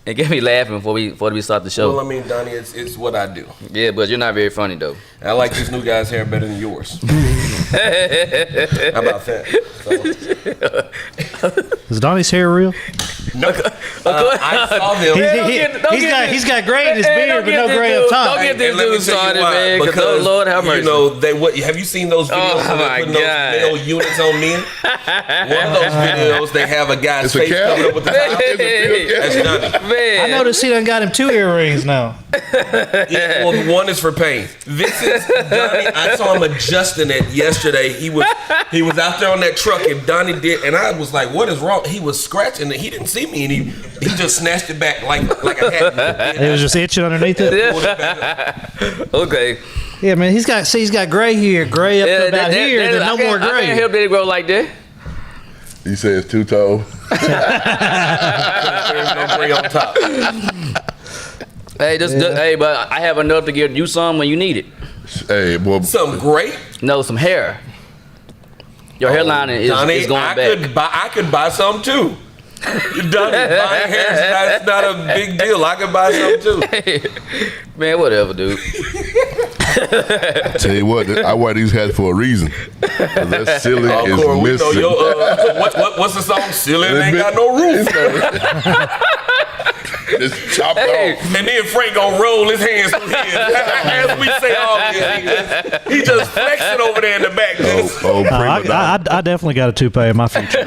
It get me laughing before we start the show. Well, I mean, Donnie, it's what I do. Yeah, but you're not very funny though. I like this new guy's hair better than yours. How about that? Is Donnie's hair real? No, I saw them. He's got gray in his beard, but no gray up top. Don't get this And let me dude tell you started, why, man. Because Lord have mercy. You know, have you seen those videos Oh, where my they're putting God. those male units on men? One of those videos, they have a guy's face covered up with the top. That's Donnie. Man. I noticed he done got him 2 earrings now. Yeah, well, one is for pain. This is Donnie. I saw him adjusting it yesterday. He was out there on that truck, and Donnie did, and I was like, "What is wrong?" He was scratching it. He didn't see me, and he just snatched it back like a hat. It was just itching underneath it. Okay. Yeah, man, he's got gray here, gray up to about here, then no more I gray. can't help that it grow like that. You say it's too tall. There's no gray on top. Hey, hey, but I have enough to give you some when you need it. Hey, boy. Some gray. No, some hair. Your hairline is going back. I could buy some too. Donnie, buying hair that's not a big deal. I could buy some too. Hey, man, whatever, dude. Tell you what, I wear these hats for a reason. 'Cause that ceiling is Corey, we know missing. what's the song? Ceiling ain't got no roof. It's chopped off. And then Frank gonna roll his hands through his. As we say all this, he just flexing over there in the back. I definitely got a toupee in my future.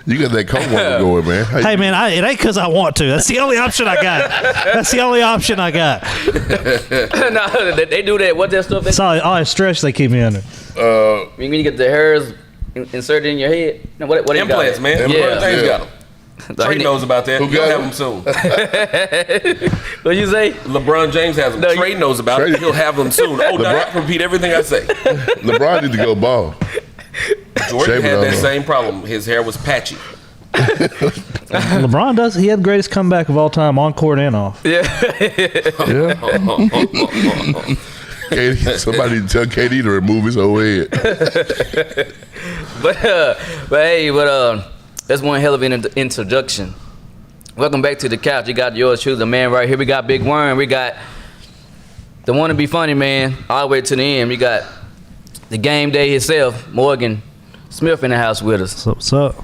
You got that comb over going, man. Hey, man, it ain't because I want to. That's the only option I got. No, they do that. What's that stuff? It's all that stretch they keep me under. When you get the hairs inserted in your head. No, what Implants, man. Yeah. James got them. Trey knows about that. He'll have them soon. What you say? LeBron James has them. Trey knows about it. He'll have them soon. Oh, I can repeat everything I say. LeBron need to go bald. Jordan had that same problem. His hair was patchy. LeBron does. He had the greatest comeback of all time, on court and off. Yeah. Somebody tell KD to remove his whole head. but that's one hell of an introduction. Welcome back to the couch. You got yours truly, the man right here. We got Big Worm. We got the one to be funny man all the way to the end. We got the game day himself, Morgan Smith, in the house with us. What's up?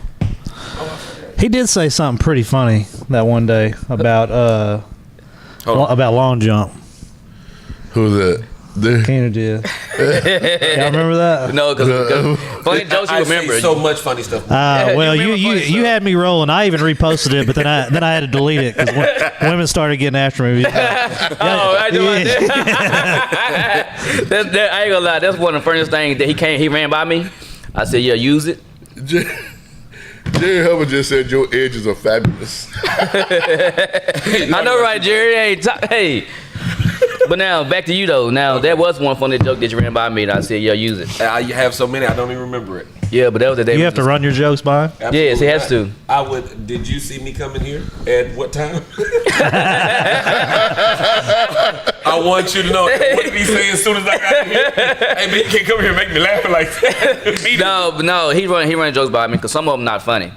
He did say something pretty funny that one day about long jump. Who's that? Keener did. Y'all remember that? No, because funny jokes you remember. I say so much funny stuff. Well, you had me rolling. I even reposted it, but then I had to delete it because women started getting after me. I know that. I ain't gonna lie. That's one of the first things that he ran by me. I said, yeah, use it. Jerry Hubbard just said your edges are fabulous. I know, right, Jerry? Hey. But now, back to you, though. Now, there was one funny joke that you ran by me, and I said, yeah, use it. You have so many, I don't even remember it. Yeah, but that was the day. You have to run your jokes by? Absolutely. Yes, he has to. I would. Did you see me coming here? At what time? I want you to know. What did he say as soon as I got here? Hey, man, you can't come here and make me laugh like that. No, he run jokes by me because some of them not funny.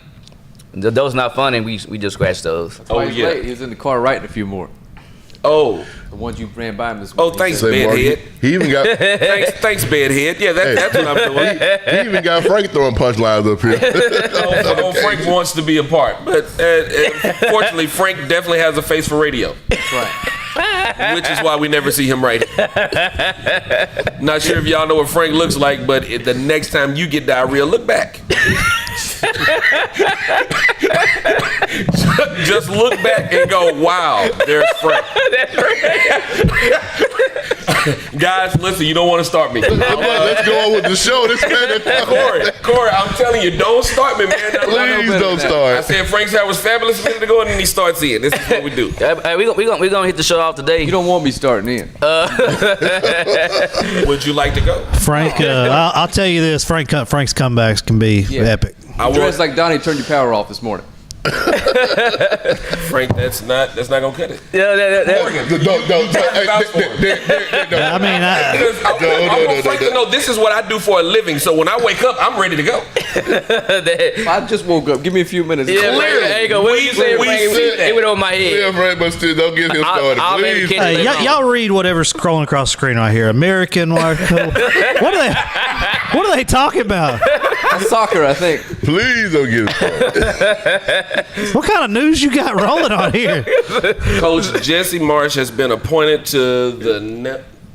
Those not funny, we just scratch those. Oh, yeah. He was in the car writing a few more. Oh. The ones you ran by him this week. Oh, thanks, Bedhead. He even got. thanks, Bedhead. Yeah, that's what I'm doing. He even got Frank throwing punchlines up here. Frank wants to be a part, but fortunately, Frank definitely has a face for radio. That's right. Which is why we never see him writing. Not sure if y'all know what Frank looks like, but the next time you get diarrhea, look back. Just look back and go, wow, there's Frank. That's right. Guys, listen, you don't want to start me. Let's go on with the show. This man, Corey, I'm telling you, don't start me, man. Please don't start. I said Frank's hair was fabulous a minute ago, and then he starts in. This is what we do. Hey, we gonna hit the show off today. You don't want me starting in. Would you like to go? Frank, I'll tell you this: Frank's comebacks can be epic. I dressed like Donnie turned your power off this morning. Frank, that's not gonna cut it. Yeah, Morgan, I mean, because I want Frank to know this is what I do for a living. So when I wake up, I'm ready to go. I just woke up. Give me a few minutes. Yeah, there you go. What you say, Frank? It went over my head. Yeah, Frank, but still, don't get him started, I'll let him please. catch it. hey, y'all read whatever's scrolling across the screen right here. American. What are they talking about? Soccer, I think. Please don't get him started. What kind of news you got rolling on here? Coach Jesse Marsh has been appointed to the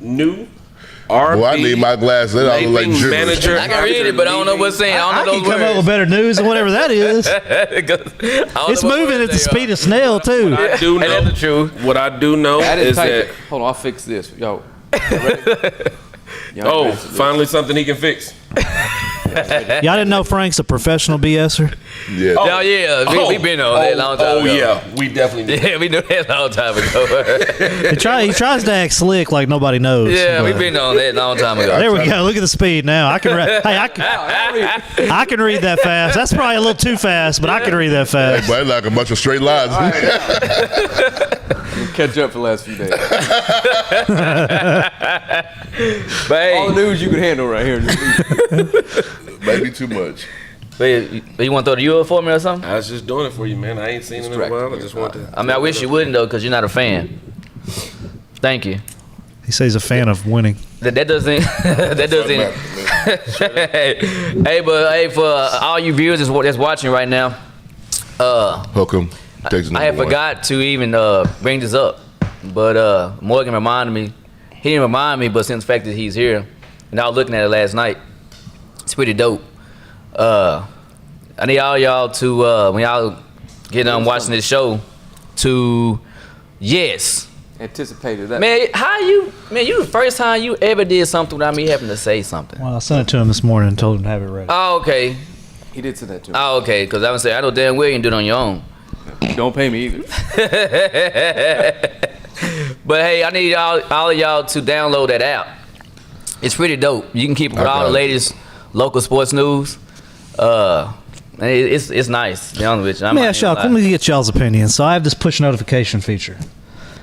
new RB Well, I need my glasses. That all look like Leaving gibberish. manager. I can read it, but I don't know what's saying. I I don't can know come those up with words. better news than whatever that is. It's moving at the speed of snail too. I do Hey, know. that's the truth. What I do know I didn't is type that it. Hold on, I'll fix this. Yo. Y'all answer this. finally something he can fix. Y'all didn't know Frank's a professional BSer? Yeah. Oh, yeah. We been on that a long time ago. yeah, we definitely did. Yeah, we knew that a long time ago. He tries to act slick like nobody knows. Yeah, but- we been on that a long time ago. There we go. Look at the speed now. I can read. Hey, I can read that fast. That's probably a little too fast, but I can read that fast. But it's like a bunch of straight lines. Catch up for the last few days. But hey, All the news you can handle right here. Maybe too much. you want to throw the U up for me or something? I was just doing it for you, man. I ain't seen it in a while. I just want to. I mean, I wish you wouldn't though, because you're not a fan. Thank you. He says he's a fan of winning. That doesn't. That doesn't. Hey, but hey, for all you viewers that's watching right now, Hook 'em. Takes I had number one. forgot to even bring this up, but Morgan reminded me. He didn't remind me, but since the fact that he's here, and I was looking at it last night, it's pretty dope. I need all y'all to when y'all get done watching this show, to Anticipated that. man, you the first time you ever did something without me having to say something. Well, I sent it to him this morning and told him to have it ready. Oh, okay. He did say that to me. Oh, okay. Because I would say I know damn well you can do it on your own. Don't pay me either. But hey, I need all of y'all to download that app. It's pretty dope. You can keep up with all the latest local sports news. It's nice. To be honest with you. Let me ask y'all. Let me get y'all's opinion. So I have this push notification feature.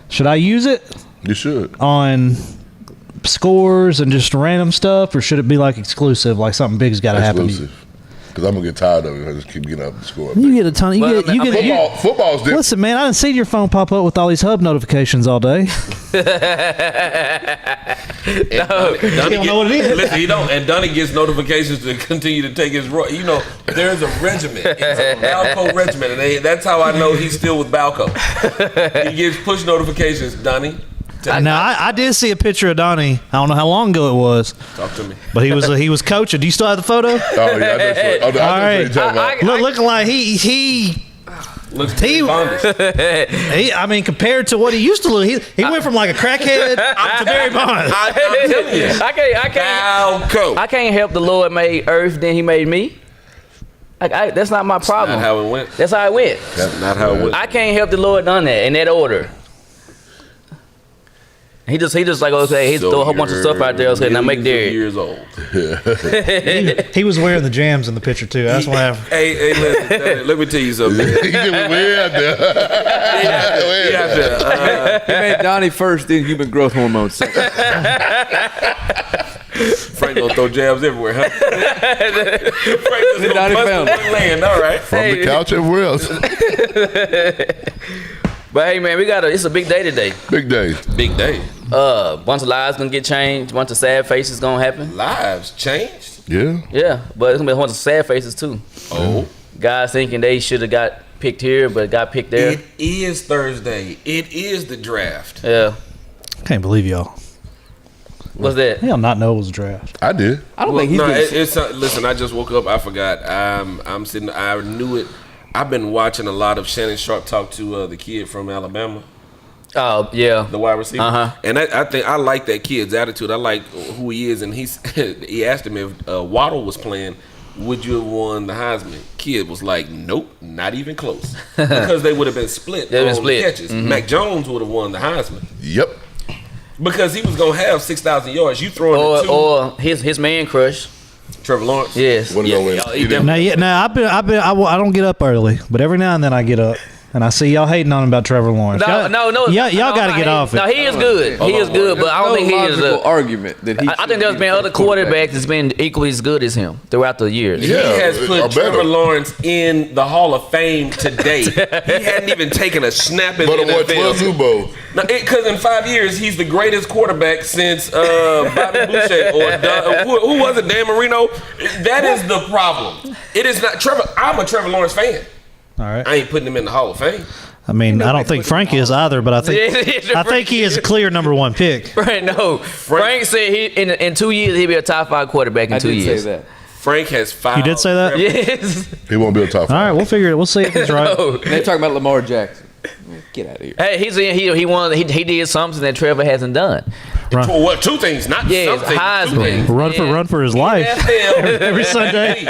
Should I use it You should. on scores and just random stuff, or should it be like exclusive, like something big's got to happen? To you? Exclusive. Because I'm going to get tired of it. I just keep getting up the score. You get a ton. You Well, get. Football's different. Listen, man, I didn't see your phone pop up with all these hub notifications all day. Donnie don't know what it is. Listen, he don't. And Donnie gets notifications to continue to take his role. You know, there's a regiment. It's a Balco regiment. And that's how I know he's still with Balco. He gets push notifications, Donnie. Now I did see a picture of Donnie. I don't know how long ago it was, Talk to me. but he was coaching. Do you still have the photo? Oh, yeah, I know sure. All right. Looking like he Looks pretty bondage. I mean, compared to what he used to look, he went from like a crackhead to Barry Bonds. I'm telling you. I can't help the Lord made earth, then he made me. That's not my problem. Not how it went. That's how it went. That's not how it went. I can't help the Lord done that in that order. He just like, okay, he throw a whole bunch of stuff out there. Okay, now make millions of there. years old. He was wearing the jams in the picture too. That's why. Hey, listen, let me tell you something. He get way out there. He made Donnie first, then human growth hormones. Frank gonna throw jabs everywhere, huh? Frank just gonna Donnie bust found the one land, all right. From the couch everywhere else. But hey, man, it's a big day today. Big day. Big day. Bunch of lives gonna get changed. Bunch of sad faces gonna happen. Lives changed. Yeah. Yeah, but it's gonna be a bunch of sad faces too. Oh. Guys thinking they should have got picked here, but got picked there. It is Thursday. It is the draft. Yeah. Can't believe y'all. What's that? Y'all not know it was a draft. I did. I don't think he's been. it's listen, I just woke up, I forgot. I'm sitting, I knew it. I've been watching a lot of Shannon Sharp talk to the kid from Alabama, Oh, yeah. the wide receiver. Uh-huh. And I think I like that kid's attitude. I like who he is. And he asked him if Waddle was playing, would you have won the Heisman? Kid was like, nope, not even close. Because they would have been split They'd been on split. catches. Mac Jones would have won the Heisman. Yep. Because he was going to have 6,000 yards. You throwing it to Or his man crush, Trevor Lawrence. Yes. When he gonna win? He definitely- Now, I don't get up early, but every now and then I get up. And I see y'all hating on him about Trevor Lawrence. No. Y'all got to get off it. No, he is good. He is good, but I don't think he is. logical argument that he. I think there's been other quarterbacks that's been equally as good as him throughout the years. He has or put better. Trevor Lawrence in the Hall of Fame today. He hadn't even taken a snap in But the what 12 Super NFL. Bowls? Because in 5 years, he's the greatest quarterback since Bobby Boucher or who was it, Dan Marino? That is the problem. It is not Trevor. I'm a Trevor Lawrence fan. All right. I ain't putting him in the Hall of Fame. I mean, I don't think Frank is either, but I think he is a clear number one pick. Right? No. Frank said he in 2 years he'll be a top 5 quarterback in I 2 did years. say that. Frank has 5. You did say that? Yes. He won't be a top All right, 5. we'll figure it. We'll see if he's right. No. And they talking about Lamar Jackson. Get out of here. Hey, he did something that Trevor hasn't done. For what? 2 things, not Yes, something. 2 Heisman. things. Run for his life. NFL Every Sunday.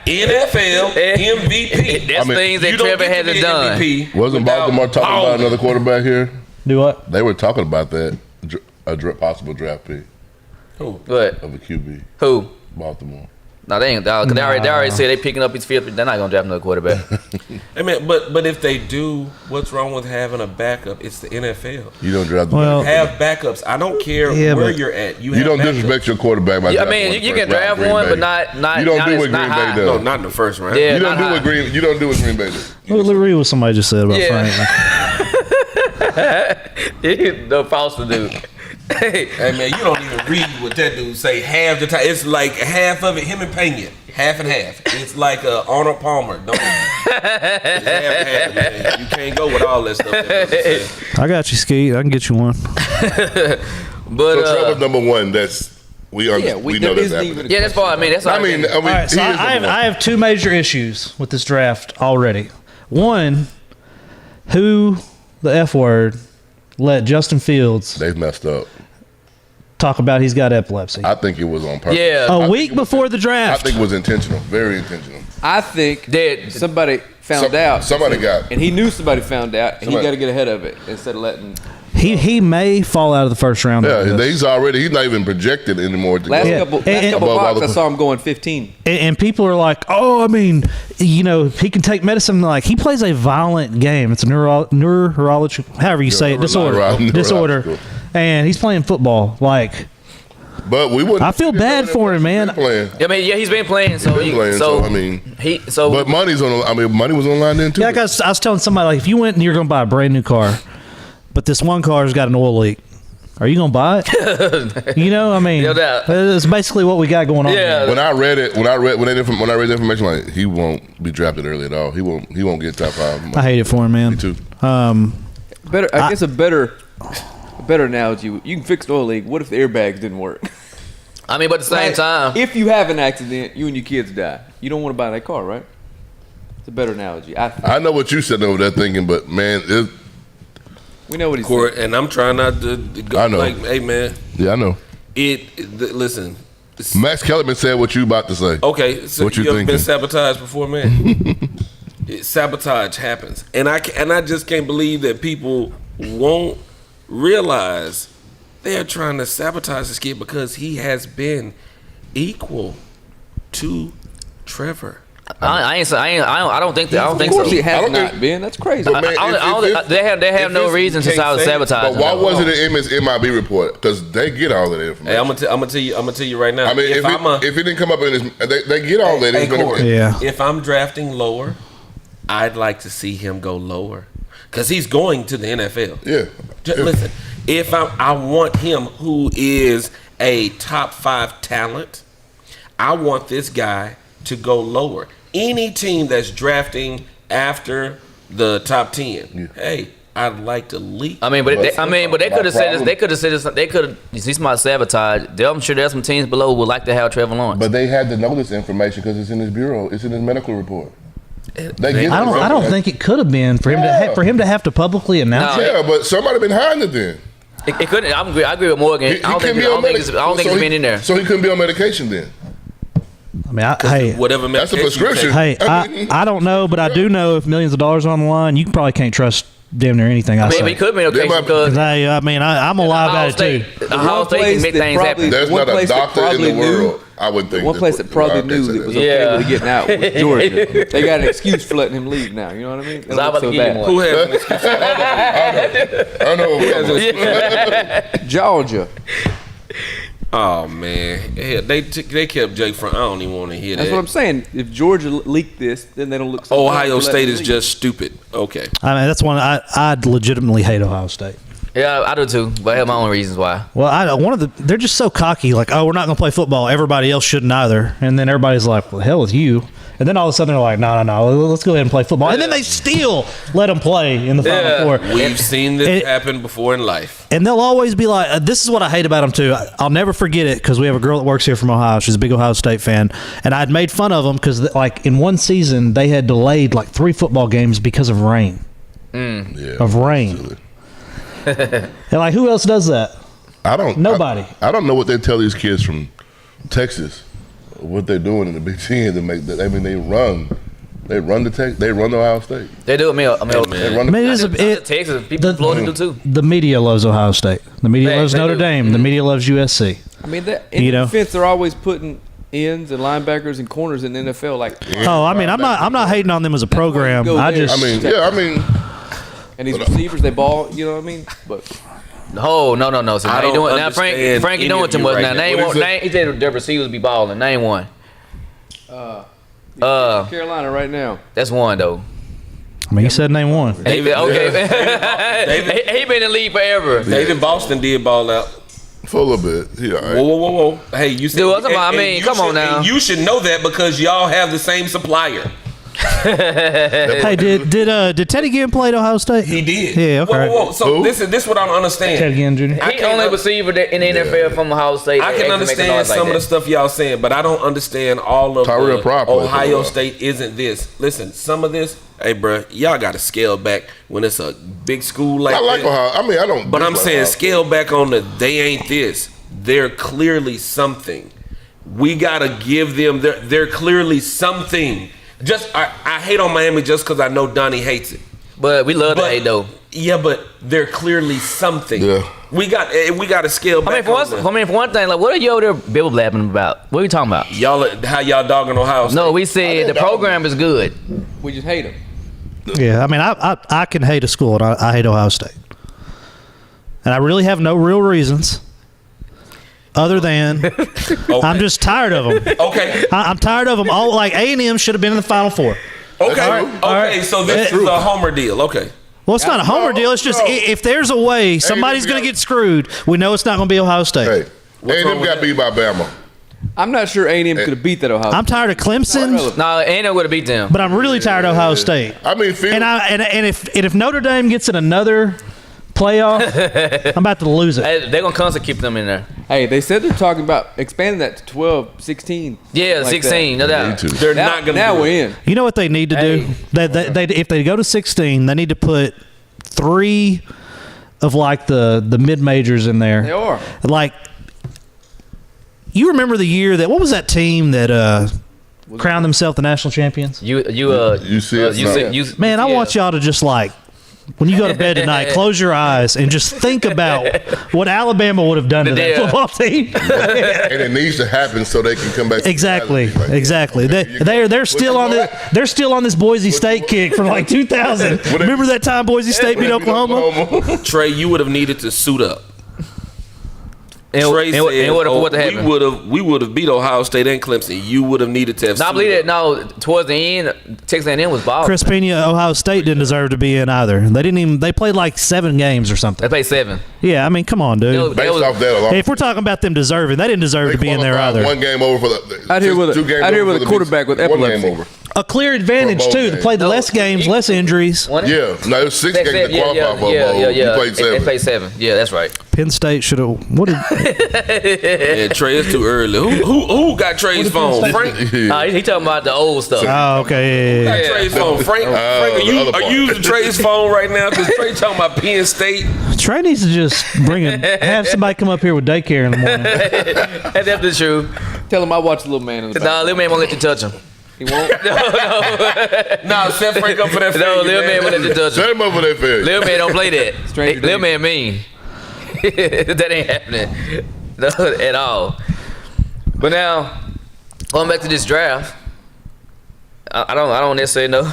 NFL MVP. That's I mean, things that You don't Trevor get to hasn't be done. MVP Wasn't without Baltimore talking about balling. another quarterback here? Do what? They were talking about that, possible draft pick What? of a QB. Who? Baltimore. No, they ain't. They already said they picking up his fifth. They're not gonna draft another quarterback. I mean, but if they do, what's wrong with having a backup? It's the NFL. You don't draft the Well, Have backups. I don't care Yeah, where but- you're at. You You have don't backups. disrespect your quarterback by Yeah, I drafting mean, one in the you can first round, draft Green one, Bay. but not. You don't not do as- what not Green Bay high. does. No, not in the first round. Yeah, You don't not do high. what Green. You don't do what Green Bay does. Well, agree with somebody just said about Yeah. Frank. No false to do. Hey, Hey man, you don't even read what that dude say. Half the time, it's like half of it. Him and Pena, half and half. It's like Arnold Palmer. Don't. It's half and half, man. You can't go with all that stuff. That dude said. I got you, Skeet. I can get you one. but So Trevor's number one. That's we know there that's isn't happening. even a yeah, that's far. I mean, that's. I mean, All right, so he is number one. I have 2 major issues with this draft already. One, who the F word let Justin Fields They've messed up. talk about he's got epilepsy I think it was on purpose. Yeah. a week before the I draft? think it was intentional. Very intentional. I think Dead. somebody found out. Somebody got. And he knew somebody found out, and he Somebody- got to get ahead of it instead of letting. He may fall out of the first round. Yeah, of this. he's not even projected anymore. To Last go. Yeah. couple And- Above all mocks, the- I saw him going 15. And people are like, oh, I mean, he can take medicine. Like, he plays a violent game. It's a neurological, however you say it, disorder. Neurological. And he's playing football. Like, But we wouldn't. I feel bad for him, man. Playing. I mean, yeah, he's been playing. So, He's been playing, so, I mean, But money's on. Money was on the line then too. yeah, like I was telling somebody, like, if you went and you're going to buy a brand new car, but this one car's got an oil leak, are you going to buy it? I mean, No doubt. it's basically what we got going on. Yeah. here. When I read the information, like he won't be drafted early at all. He won't get top 5. I hate it for him, man. Me too. Better, I guess a better analogy. You can fix the oil leak. What if the airbags didn't work? I mean, but at the same time, If you have an accident, you and your kids die. You don't want to buy that car, right? It's a better analogy. I think. I know what you sitting over there thinking, but man, We know what he's Court, saying. and I'm trying not to go I know. like, hey man, yeah, I know. listen. Max Kellerman said what you about to say. Okay, so What you you ever been thinking? sabotaged before, man? Sabotage happens, and I just can't believe that people won't realize they're trying to sabotage this kid because he has been equal to Trevor. I don't think Of so. course he I has don't not think- been. That's crazy. But man, They have no if reason to you can't say it, sabotage. But why him. wasn't it in his MIB report? Because they get all of that information. Hey, I'm gonna tell you right now. I mean, if it didn't come up in his, they get all that Hey, information. Corey, Yeah. if I'm drafting lower, I'd like to see him go lower because he's going to the NFL. Yeah. Listen, if I want him, who is a top 5 talent, I want this guy to go lower. Any team that's drafting after the top 10, hey, I'd like to leak. I mean, but they could have said this. problem- They could have said this. They could have. He's my sabotage. I'm sure there's some teams below who would like to have Trevor Lawrence. But they had to know this information because it's in his bureau. It's in his medical report. They get I don't think it could have been for him to have to publicly announce No. it. Yeah, but somebody been hiding it then. It couldn't. I agree with Morgan. I don't think it's been in there. So he couldn't be on medication then. I mean, hey, Whatever That's a medication you prescription. take. hey, I mean- I don't know, but I do know if millions of dollars are on the line, you probably can't trust damn near anything I I mean, say. it could be okay They might- because I'm alive about it too. Ohio State can make things happen. There's One not a place that doctor in the probably knew world. I would think One place that probably knew that it was okay with getting out was Georgia. They got an excuse for letting him leave now. You know what I mean? I was about to give him one. Who has an excuse? I know. Georgia. Oh man, yeah, they kept Jake from. I don't even want to hear That's that. what I'm saying. If Georgia leaked this, then they don't look. So Ohio bad for State letting is him just stupid. Okay. I mean, that's one I legitimately hate Ohio State. Yeah, I do too, but I have my own reasons why. Well, they're just so cocky. Like, oh, we're not going to play football. Everybody else shouldn't either. And then everybody's like, well, the hell with you. And then all of a sudden they're like, no, let's go ahead and play football. And then they still let them play in the Final Four. We've seen this happen before in life. And they'll always be like, this is what I hate about them too. I'll never forget it because we have a girl that works here from Ohio. She's a big Ohio State fan. And I'd made fun of them because, like, in one season they had delayed like 3 football games because of rain. Of rain. Silly. And like, who else does that? Nobody. I don't know what they tell these kids from Texas, what they're doing in the Big Ten to make that. I mean, they run the Ohio State. They do it. They run the Texas, people in Florida do too. The media loves Ohio State. The media loves they Notre do. Dame. The media loves USC. I mean, in defense, they're always putting ends and linebackers and corners in the NFL. Like, Oh, I mean, I'm not hating on them as a program. go I there. just, and these receivers, they ball. You know what I mean? But Oh no. So I now don't doing now. understand Frankie any doing of too you much right now. now. Name What one. is it? Name. He said the receivers be balling. Name one. Carolina right now. That's one though. I mean, you said name one. Okay. He been in the league forever. David Boston did ball out. For a little bit. He all right. Whoa. Hey, you said. Dude, what's about- I mean, you come on should- now. and you should know that because y'all have the same supplier. Hey, did Teddy Ginn play at Ohio State? He did. Yeah, okay. Whoa. So Who? this is what I don't understand. Teddy Ginn Jr. I He can't only un- receiver in the NFL from Ohio State. I that can actually make a understand noise like some of that. the stuff y'all saying, but I don't understand all of Tyrell Pryor played for Ohio the- State isn't this. Listen, some of this, hey, bruh, y'all got to scale back when it's a big school like I like this. Ohio. I mean, I don't. But I'm dislike saying Ohio scale back on they ain't this. They're clearly something. We gotta give them. They're clearly something. I hate on Miami just because I know Donnie hates it. But we love the hate though. Yeah, but they're clearly something. Yeah. We got to scale I back. mean, for one thing, like, what are you over there bibble blabbing about? What are you talking about? How y'all dogging Ohio State? No, we said the program is good. We just hate them. Yeah, I mean, I can hate a school, and I hate Ohio State. And I really have no real reasons other than I'm just tired of them. Okay. I'm tired of them. All like A&M should have been in the Final Four. Okay. All right. So this is a homer deal. Okay. Well, it's not a homer deal. It's just if there's a way somebody's going to get screwed, we know it's not going to be Ohio State. Hey, A&M got beat by Bama. I'm not sure A&M could have beat that Ohio. I'm tired of Clemson, No, ain't no would have beat them. but I'm really tired of Ohio State. I mean, And if Notre Dame gets in another playoff, I'm about to lose it. Hey, they're gonna constantly keep them in there. Hey, they said they're talking about expanding that to 12, 16. Yeah, like 16. No Me doubt. too. They're Now, not going to now do we're it. in. You know what they need to do? They if they go to 16, they need to put 3 of like the mid majors in there. They are. Like, you remember the year that what was that team that crowned themselves the national champions? You see it? Man, I want y'all to just like when you go to bed tonight, close your eyes and just think about what Alabama would have done to that football team. And it needs to happen so they can come back. Exactly. To reality. Exactly. They're still on they're still on this Boise State kick from like 2000. Remember that time Boise State beat Oklahoma? Trey, you would have needed to suit up. And Trey said, what happened? we would have beat Ohio State and Clemson. You would have needed to have No, I suited believe that. up. No, towards the end, Texas A&M was balling. Chris Pena, Ohio State didn't deserve to be in either. They didn't even. They played like 7 games or They something. played 7. Yeah, I mean, come on, dude. Based off that alone. Hey, if we're talking about them deserving, they didn't deserve to be in there qualified either. One game over for the. Out here with a- 2 games out here over with for a quarterback with One epilepsy. game over. A clear advantage For a bowl too to game. play the less games, less injuries. Wasn't it? Yeah, no, it was 6 games to qualify for a bowl. Yeah. You played They 7. played 7. Yeah, that's right. Penn State should have. What did? Yeah, Trey, it's too early. Who got Trey's phone? Frank. He talking about the old stuff. Oh, okay. Got Yeah. Trey's phone. Frank, are the you other part. using Trey's phone right now? Because Trey talking about Penn State. Trey needs to just have somebody come up here with daycare in the morning. That's definitely true. Tell him I watch Little Man in the back. Nah, little man won't let you touch him. He won't. Nah, set Frank up for that. No, failure, little man won't let you touch him. Set him up for that failure. Little man don't play that. Stranger Little danger. man mean. That ain't happening. No, at all. But now, Going back to this draft, I don't necessarily know.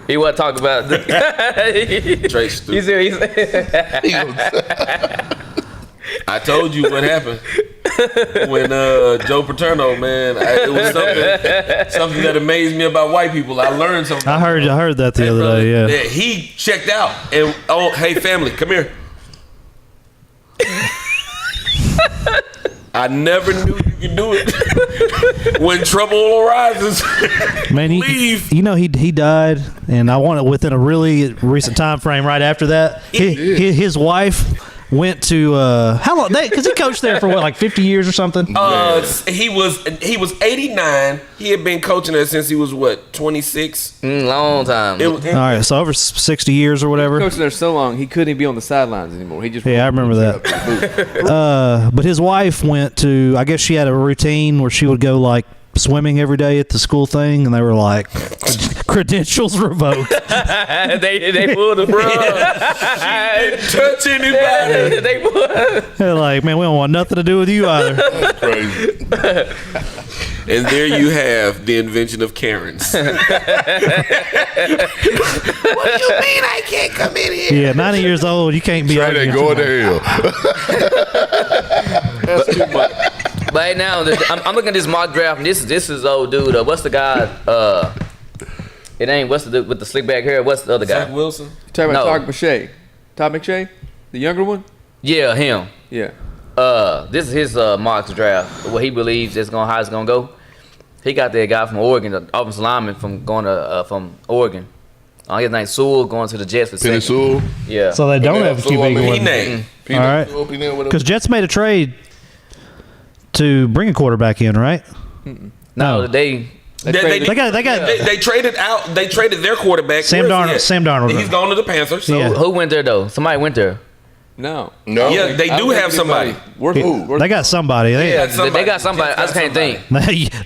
He want to talk about Trey stupid. I told you what happened when Joe Paterno, man. It was something that amazed me about white people. I learned something. I heard that the other day. Yeah. That he checked out and hey family, come here. I never knew you could do it. When trouble arises, Man, leave. he died, and I want it within a really recent time frame. Right after that, his wife went to how long? Because he coached there for what, like 50 years or something. He was 89. He had been coaching there since he was what, 26. long time. All right, so over 60 years or whatever. Coaching there so long, he couldn't even be on the sidelines anymore. He just Yeah, I remember that. But his wife went to, I guess she had a routine where she would go like swimming every day at the school thing, and they were like, credentials revoked. they pulled the plug. Touch anybody. They pulled. They're like, man, we don't want nothing to do with you either. That's crazy. And there you have the invention of Karens. What do you mean I can't come in here? Yeah, 90 years old, you can't be Trey, out they here. going to hell. That's too much. But now I'm looking at this mock draft, and this is old dude. What's the guy? It ain't what's the dude with the slick back hair? What's the other guy? Zach Wilson. You talking about No. Todd McShay? Todd McShay? The younger one? Yeah, him. Yeah. This is his mock draft. What he believes how it's gonna go. He got that guy from Oregon, the offensive lineman from Oregon. His name's Sewell, going to the Jets for Penny second. Sewell. Yeah. So they don't have a QB going. P-Name. All right. Because Jets made a trade to bring a quarterback in, right? no, they They traded out. They traded their quarterback. Sam Where is he Darnold. at? Sam Darnold. He's gone to the Panthers. So Yeah. who went there though? Somebody went there. No. No. yeah, they do have somebody. Worth They got somebody. Yeah, somebody. they got somebody. I just can't think.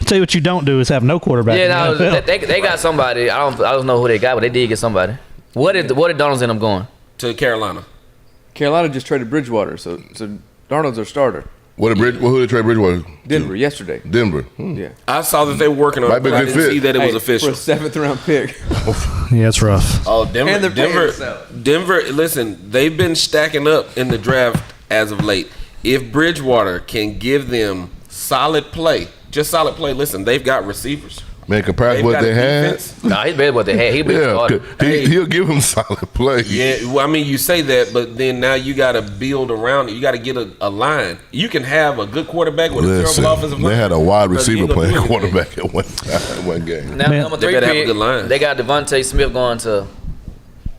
Tell you what you don't do is have no quarterback. Yeah, in the no, NFL. they got somebody. I don't know who they got, but they did get somebody. What did Donald's end up going? To Carolina. Carolina just traded Bridgewater, so Darnold's their starter. Who did trade Bridgewater? Denver yesterday. Denver. Yeah. I saw that they were working on Might it, be a but I good didn't fit. see that it was For official. a 7th-round pick. Yeah, it's rough. Oh, Denver! And they're paying themselves. Denver. Listen, they've been stacking up in the draft as of late. If Bridgewater can give them solid play, just solid play. Listen, they've got receivers. Man, compared to They've what got they a had, defense. Nah, he's better what they had. He been yeah, started. he'll give him solid play. Yeah, well, I mean, you say that, but then now you got to build around it. You got to get a line. You can have a good quarterback with a Listen, terrible offensive line. they had a wide But you receiver gonna playing do anything. quarterback at one time, one game. Now, Man. number They 3 better have a pick, good line. they got Devontae Smith going to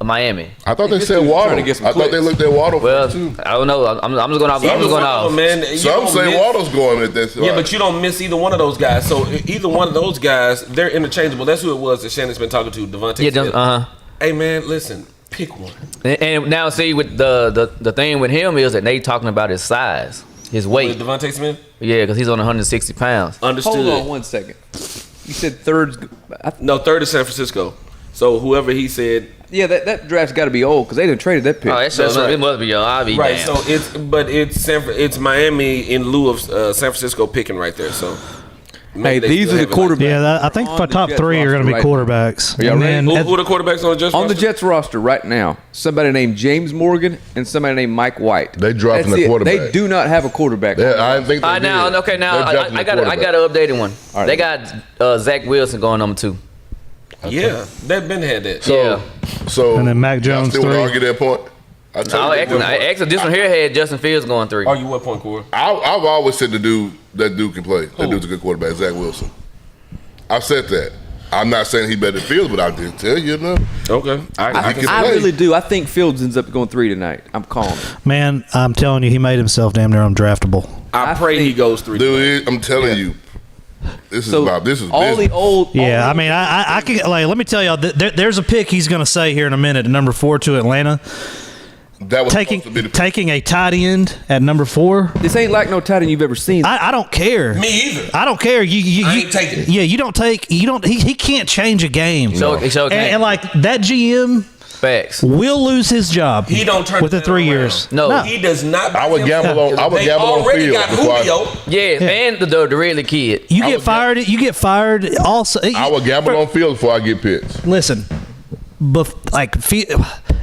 Miami. I thought they This said dude's Waddle. trying to get some I thought they clicks. looked at Waddle Well, first too. I don't know. I'm just going off. I'm just going off. Man, you Some don't say miss- Waddle's going at that. Yeah, but you don't miss either one of those guys. So either one of those guys, they're interchangeable. That's who it was that Shannon's been talking to, Devontae Yeah, Smith. Hey, man, listen, pick one. And now see with the thing with him is that they talking about his size, his With weight. Devontae Smith? Yeah, because he's on 160 pounds. Understood. Hold on 1 second. You said third's. No, third is San Francisco. So whoever he said. Yeah, that draft's got to be old because they didn't traded that pick. Oh, That's that's right. It must be young. I'll be Right, damned. so it's Miami in lieu of San Francisco picking right there. So Hey, maybe they these still are the have it like- quarterbacks. Yeah, I think On the the top Jets 3 are going to be roster right quarterbacks. Are y'all And ready? then Who are the quarterbacks on the Jets On the roster? Jets roster right now, somebody named James Morgan and somebody named Mike White. They dropping That's the it. quarterback. They do not have a quarterback. I didn't think they did. now, okay, now They're drafting I the got quarterback. an updated one. All right. They got Zach Wilson going number 2. Yeah, they've been had that. Yeah. So And then Mac y'all Jones, still would 3. argue that point. I Oh, told you actually, this one here had Justin Fields going 3. Argue what point, Corey? I've always said that dude can play. That dude's a good quarterback, Zach Wilson. I've said that. I'm not saying he better than Fields, but I did tell you, Okay, I can. can I play. really do. I think Fields ends up going 3 tonight. I'm calling it. Man, I'm telling you, he made himself damn near undraftable. I pray he goes 3. Dude, I'm telling you, this is So about this is all business. the old. Yeah, all I mean, I can like let me tell y'all, there's a pick he's going to say here in a minute, number 4 to Atlanta, that was taking supposed to be the taking a tight end at number 4. This ain't like no tight end you've ever seen. I don't care. Me either. I don't care. You I ain't taking it. Yeah, you don't take. You don't. He can't change a game. So and like that GM, Facts. will lose his job. He don't turn within that 3 around. years. No. He does not. I would gamble on. I would They gamble on already field got before Julio. Yeah, and the really kid. You I get would fired. You get fired. Also, I would gamble on field before I get Pitts. listen.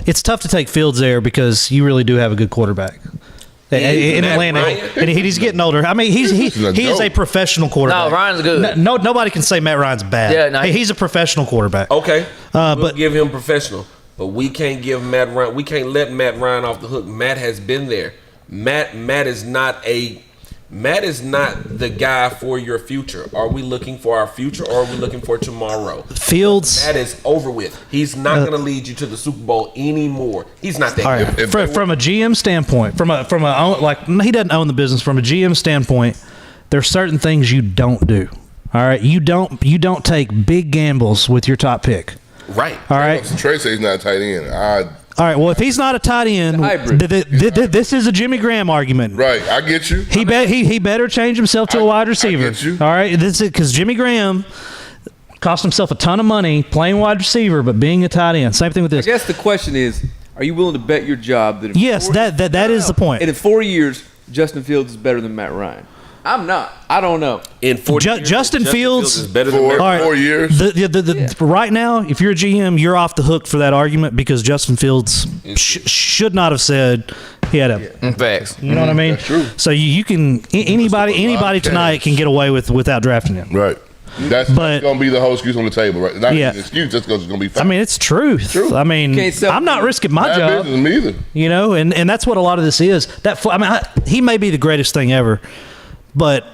It's tough to take Fields there because you really do have a good quarterback. In Matt Atlanta, Ryan. and he's getting older. I mean, he is a professional quarterback. No, Ryan's good. No, nobody can say Matt Ryan's bad. Yeah, no, He's a professional quarterback. Okay, we'll but- give him professional, but we can't give Matt Ryan. We can't let Matt Ryan off the hook. Matt has been there. Matt is not the guy for your future. Are we looking for our future, or are we looking for tomorrow? Fields. That is over with. He's not going to lead you to the Super Bowl anymore. He's not that All guy. right. From a GM standpoint, from a he doesn't own the business. From a GM standpoint, there's certain things you don't do. All right, you don't take big gambles with your top pick. Right. All right. Trey says he's not a tight end. All right. Well, if he's not a tight end, hybrid. this is a Jimmy Graham argument. Right, I get you. He better change himself to a wide receiver. get you. All right, this is because Jimmy Graham cost himself a ton of money playing wide receiver, but being a tight end. Same thing with I this. guess the question is, are you willing to bet your job that? Yes, that is the point. And in 4 years, Justin Fields is better than Matt Ryan. I'm not. I don't know. In 40 years, Justin Fields is better than For Matt. All right. 4 years. Right now, if you're a GM, you're off the hook for that argument because Justin Fields should not have said he had a. Facts. You know what I mean? That's true. So you can anybody tonight can get away without drafting him. Right. That's going to be the whole excuse on the table, right? Not Yeah. an excuse, just because it's going to be I fine. mean, it's truth. True. I mean, Can't sell I'm not risking my Bad job. business, me either. You know, and that's what a lot of this is. He may be the greatest thing ever, but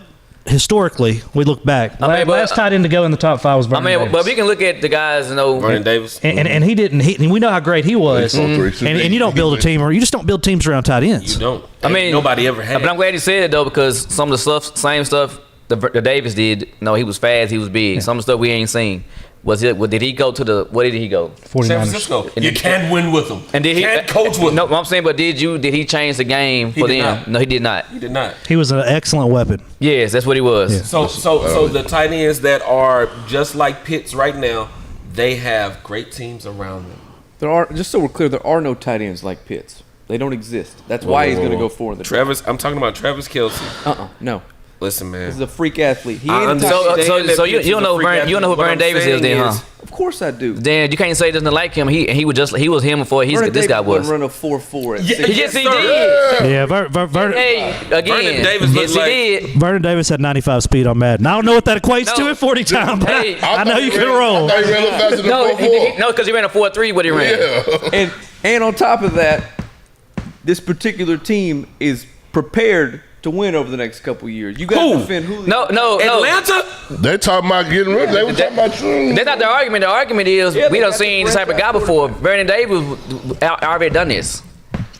historically, we look back. Last tight end to go in the top 5 was Vernon Davis. But we can look at the guys, Vernon Davis. And he didn't. And we know how great he was. Mm-hmm. And you don't build a team, or you just don't build teams around tight ends. You don't. I mean, nobody ever had. But I'm glad you said it though, because some of the same stuff the Davis did. No, he was fast, he was big. Some of the stuff we ain't seen. Did he go to the? What did he go? 49ers. San Francisco. You can't win with them. And did he can't coach with No, them. I'm saying, but did he change the game for did them? not. No, he did not. He did not. He was an excellent weapon. Yes, that's what he was. Yeah. So the tight ends that are just like Pitts right now, they have great teams around them. There are, just so we're clear, there are no tight ends like Pitts. They don't exist. That's why he's going to go 4 in the draft. I'm talking about Travis Kelce. No. Listen, man. He's a freak athlete. He I ain't a understand tight end. So you Pitts is don't a know freak you don't know who athlete. What Vernon I'm Davis is saying then, huh? is- Of course I do. Dan, you can't say he doesn't like him. He was him before Vernon this guy Davis was. wouldn't run a 4.4 at Yeah, 6. Yes, he sir. did. Yeah, Hey, again, Vernon Davis yes, looks he like- did. Vernon Davis had 95 speed on Madden. I don't know what that equates to No. at 40 time, but Hey, I know you can roll. I thought he ran a little faster than No, 4.4. no, because he ran a 4.3. What he ran? Yeah. And on top of that, this particular team is prepared to win over the next couple of years. You got Who? to defend Julio. No. Atlanta? They talking about getting rid of. They were talking about. That's not the argument. The argument is Yeah, we they done got seen the this type of guy franchise before. Vernon Davis already done this.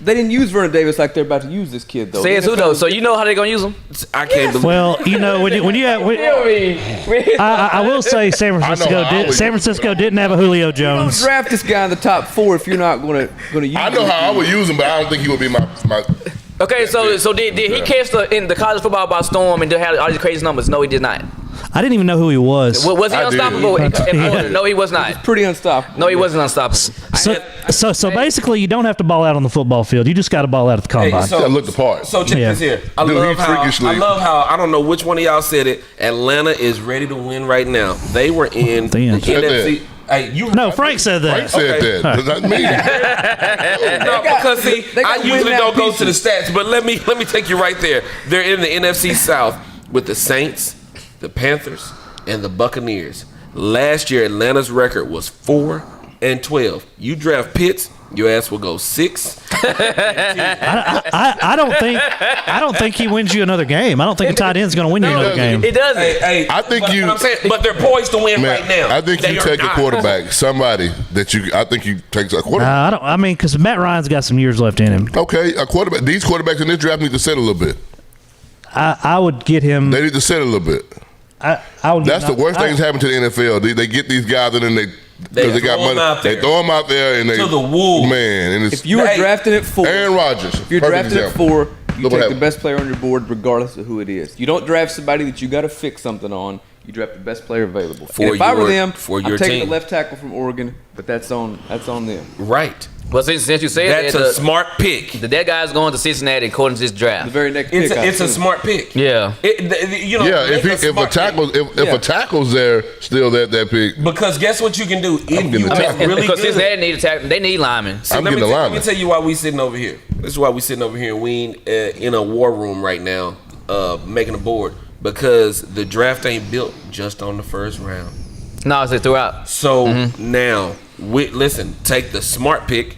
They didn't use Vernon Davis like they're about to use this kid, though. Says who though? So you know how they gonna use him? I can't believe. Well, you know I will say San Francisco didn't have a Julio Don't Jones. draft this guy in the top 4 if you're not going to use I know him. how I would use him, but I don't think he would be my. Okay, so did he catch in the college football by storm and had all these crazy numbers? No, he did not. I didn't even know who he was. Was he I did. unstoppable? Yeah. No, he was not. Pretty unstoppable. No, he wasn't unstoppable. So basically, you don't have to ball out on the football field. You just got to ball out at the combine. Gotta look the part. So check Yeah. this here. I Dude, love he how freakishly- I don't know which one of y'all said it. Atlanta is ready to win right now. They were in the Damn. Said NFC. Hey, you No, Frank said Frank that. said Okay. that. That's not me. No, because see, they I got usually win now don't go to the pieces. stats, but let me take you right there. They're in the NFC South with the Saints, the Panthers, and the Buccaneers. Last year, Atlanta's record was 4-12. You draft Pitts, your ass will go 6. I don't think he wins you another game. I don't think a tight end's going to win you another game. It doesn't. Hey, I think but you- I'm saying, but they're poised to win Man, right now. I think They you are take a not. quarterback, somebody that you. I think you take a quarterback. I don't. I mean, because Matt Ryan's got some years left in him. Okay, a quarterback. These quarterbacks in this draft need to sit a little bit. I would get him. They need to sit a little bit. I would. That's the worst thing that's happened to the NFL. They get these guys and then because they got throw 'em money, out they there. throw them out there and they To the wolves. Man, and it's If you were Hey, drafted at 4, Aaron Rodgers. if you're perfect drafted at example. 4, you Look what take the happened. best player on your board regardless of who it is. You don't draft somebody that you got to fix something on. You draft the best player available. For And if I were your- them, for I'm your taking team. the left tackle from Oregon, but that's on them. Right. Well, since you said That's that, a smart pick. that guy's going to Cincinnati according to this The draft. very next pick. It's a smart pick. Yeah. You know, Yeah, make if a smart tackle pick. if a tackle's there, still that pick. Because guess what you can do? If getting you the are tackle. really because good. Cincinnati need attack. They need linemen. So I'm let me getting the let me lineman. tell you why we sitting over here. This is why we sitting over here. We ain't in a war room right now, making a board because the draft ain't built just on the first round. No, it's throughout. So now, listen, take the smart pick.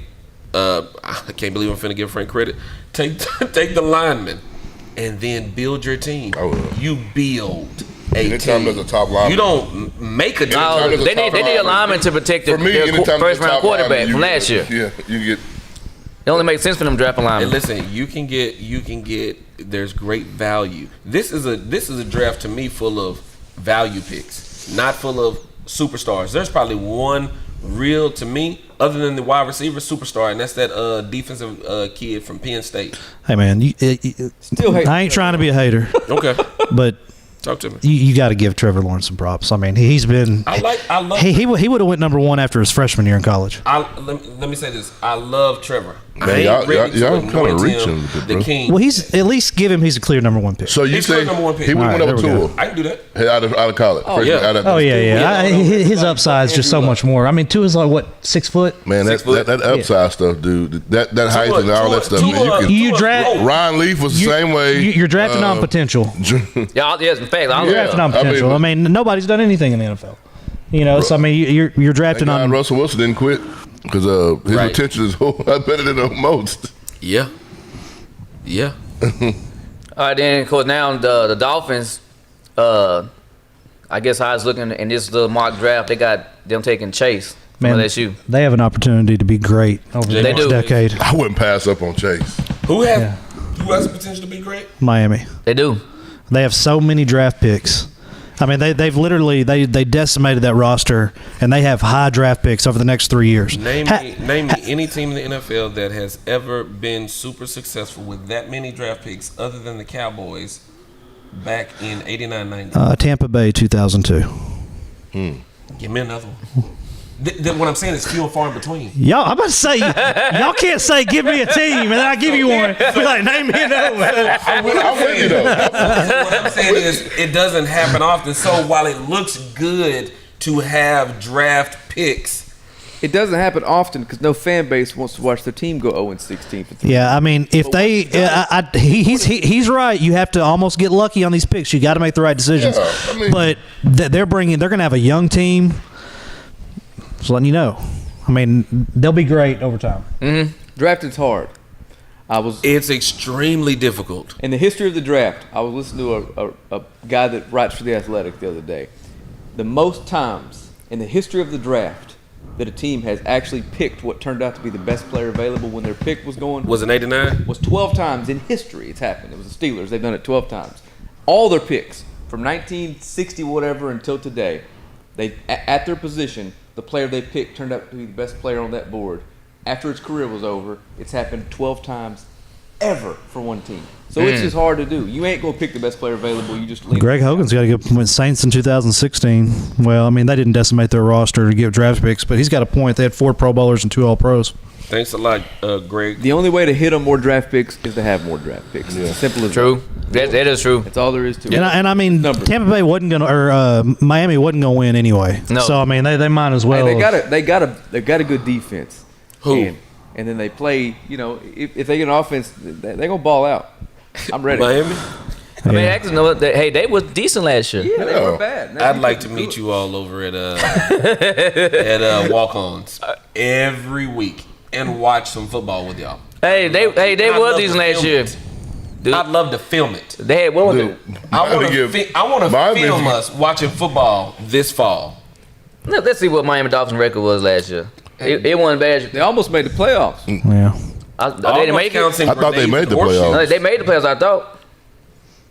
I can't believe I'm finna give Frank credit. Take the lineman, and then build your team. I will. You build a Anytime team. there's a top lineman. You don't make a team. No, Anytime there's a they top need a lineman. lineman to protect For me, their anytime there's first a round top quarterback lineman, from you last year. Yeah, you get. It only makes sense for them to draft a And lineman. listen, you can get. There's great value. This is a draft to me full of value picks, not full of superstars. There's probably one real to me, other than the wide receiver superstar, and that's that defensive kid from Penn State. Hey man, Still hate I ain't trying to be a hater, Okay, but talk to me. you got to give Trevor Lawrence some props. I mean, he's been I love. he would have went number one after his freshman year in college. Let me say this. I love Trevor. Man, I ain't y'all ready to kinda anoint reaching him a bit, the bro. king. Well, he's at least give him. He's a clear number one pick. So you He's clear say number one pick. he would All went right, over there we to go. I can do that. out of college. Oh, yeah. Out of Oh yeah, yeah. Yeah. His upside's just so much more. I mean, Tua's like what 6 foot. Man, 6 foot. that upside stuff, dude. That height and all that stuff. Man, You draft- Ryan Leaf was the same way. You're drafting on potential. Yeah, yes, in fact, I You're drafting on potential. I mean, nobody's done anything in the NFL. You know, so I mean, you're drafting on. Russell Wilson didn't quit because his Right. retention is better than the most. Yeah. Yeah. All right, then of course now the Dolphins. I guess how it's looking in this little mock draft, they got them taking Chase from Man, LSU. they have an opportunity to be great over the They next do. decade. I wouldn't pass up on Chase. Who has the potential to be great? Miami. They do. They have so many draft picks. I mean, they've literally they decimated that roster, and they have high draft picks over the next 3 years. Name me any team in the NFL that has ever been super successful with that many draft picks other than the Cowboys back in 89, 90. Tampa Bay, 2002. Give me another one. What I'm saying is few and far in between. Y'all, I'm about to say, y'all can't say give me a team, and then I give you one. Be like, name me another one. I'm with you though. What I'm saying is it doesn't happen often. So while it looks good to have draft picks, It doesn't happen often because no fan base wants to watch their team go 0-16 for 3. Yeah, I mean, if they, he's right. You have to almost get lucky on these picks. You got to make the right decisions. Yeah, I mean- but they're going to have a young team. Just letting you know. I mean, they'll be great over time. Drafting's hard. it's extremely difficult. In the history of the draft, I was listening to a guy that writes for The Athletic the other day. The most times in the history of the draft that a team has actually picked what turned out to be the best player available when their pick was going Was it 89? was 12 times in history it's happened. It was the Steelers. They've done it 12 times. All their picks from 1960 whatever until today, they at their position, the player they picked turned out to be the best player on that board. After his career was over, it's happened 12 times ever for one team. So it's just hard to do. You ain't going to pick the best player available. You just lean. Greg Hogan's got a good point. Saints in 2016. Well, I mean, they didn't decimate their roster to give draft picks, but he's got a point. They had 4 Pro Bowlers and 2 All-Pros. Thanks a lot, Greg. The only way to hit on more draft picks is to have more draft picks. It's as simple as True. That is true. That's all there is to it. And I mean, Numbers. Tampa Bay wasn't going to, or Miami wasn't going to win anyway. No. So I mean, they might as well. Hey, they got a good defense. Who? And then they play. You know, if they get an offense, they're gonna ball out. I'm ready. Miami? I mean, actually, no, they was decent last year. Yeah, they Yeah. were bad. I'd like to meet you all over at Walk-Ons every week and watch some football with y'all. Hey, they I'd was love decent to last film year. it. Dude, I'd love to film it. they had what was Dude, it? I want give to Miami- film us watching football this fall. Let's see what Miami Dolphins record was last year. It wasn't bad. They almost made the playoffs. Yeah. They didn't make it. Counts in I thought they grenades made and the horseshoes. playoffs. No, they made the playoffs. I thought.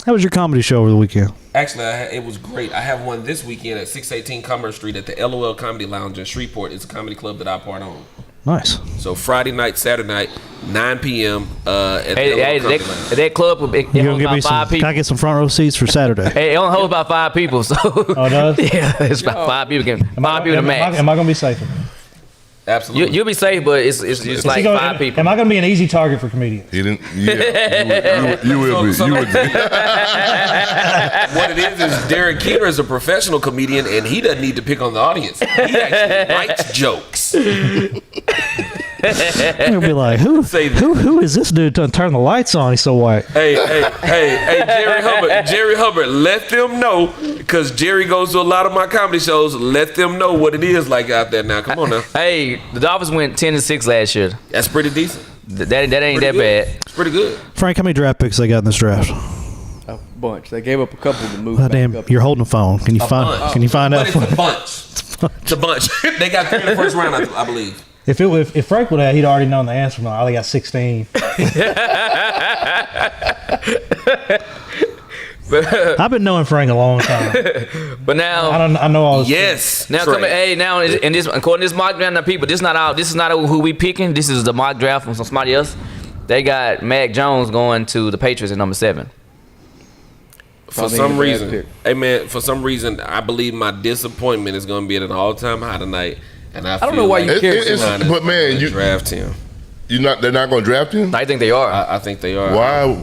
How was your comedy show over the weekend? Actually, it was great. I have one this weekend at 618 Commerce Street at the LOL Comedy Lounge in Shreveport. It's a comedy club that I part on. Nice. So Friday night, Saturday night, 9 p.m. At Hey, the that club, it You gonna holds give me about some? 5 Can I people. get some front row seats for Saturday? Hey, it only holds about 5 people, so. Oh, it does? Yeah, it's about 5 people. 5 people to max. Am I gonna be safe? Absolutely. You'll be safe, but it's just like 5 people. Am I gonna be an easy target for comedians? He didn't. Yeah, you will be. So- You would be. What it is Derek Keener is a professional comedian, and he doesn't need to pick on the audience. He actually writes jokes. You'll be like, who Say that. who is this dude to turn the lights on? He's so white. Hey, Jerry Hubbard, let them know, because Jerry goes to a lot of my comedy shows. Let them know what it is like out there now. Come on now. Hey, the Dolphins went 10-6 last year. That's pretty decent. That ain't that Pretty bad. good. It's pretty good. Frank, how many draft picks they got in this draft? A bunch. They gave up a couple to move God back damn, up. you're holding a phone. Can you find? bunch. Can you find But out? it's a bunch. It's a bunch. They got 3 in the first round, I believe. If Frank would have, he'd already known the answer. I only got 16. I've been knowing Frank a long time. But now, I know all. His Yes. now Trey. coming. Hey, now and this according to this mock draft, now people, this is not who we picking. This is the mock draft from somebody else. They got Mac Jones going to the Patriots at number 7. For Probably some in the bad reason, pick. hey man, for some reason, I believe my disappointment is going to be at an all-time high tonight, and I don't know why you care so much. But man, you draft him. they're not going to draft him. I think they are. I think they are. Why?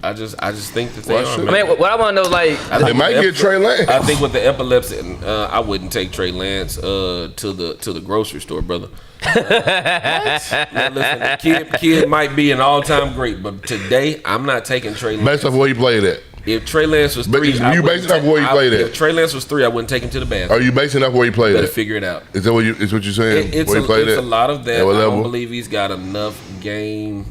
I just think that they Why are. should- I mean, what I want to know is like, They might get Trey Lance. I think with the epilepsy, I wouldn't take Trey Lance to the grocery store, brother. Now, listen, the kid might be an all-time great, but today I'm not taking Trey Lance. Based off where you played at. If Trey Lance was But 3, you basing off where he played at? If Trey Lance was 3, I wouldn't take him to the bathroom. Are you basing off where you played Better at? figure it out. Is that what you? Is what you're saying? It's where he played a at? lot of that. At what I level? don't believe he's got enough game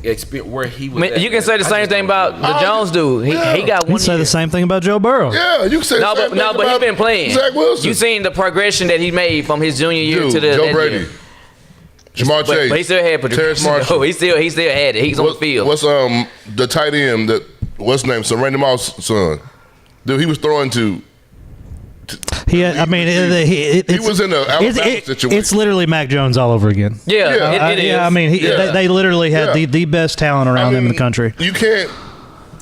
experience where he was. I mean, at, you can man. say the I same just thing don't about believe the Jones dude. He got You one say year. the same thing about Joe Burrow. Yeah, you can say No, the same but thing he's about been playing. Zach Wilson. You seen the progression that he made from his junior year Dude, to the Joe next Brady, year. Jamar But he Chase, still had Terrence progression. Marshall. No, he still had it. He's on the field. What's the tight end that what's his name? So Randy Moss' son. Dude, he was throwing to. He was in the Alabama situation. It's literally Mac Jones all over again. Yeah, Yeah. it is. Yeah, I mean, Yeah. they literally had Yeah. the best talent around them in the country. You can't.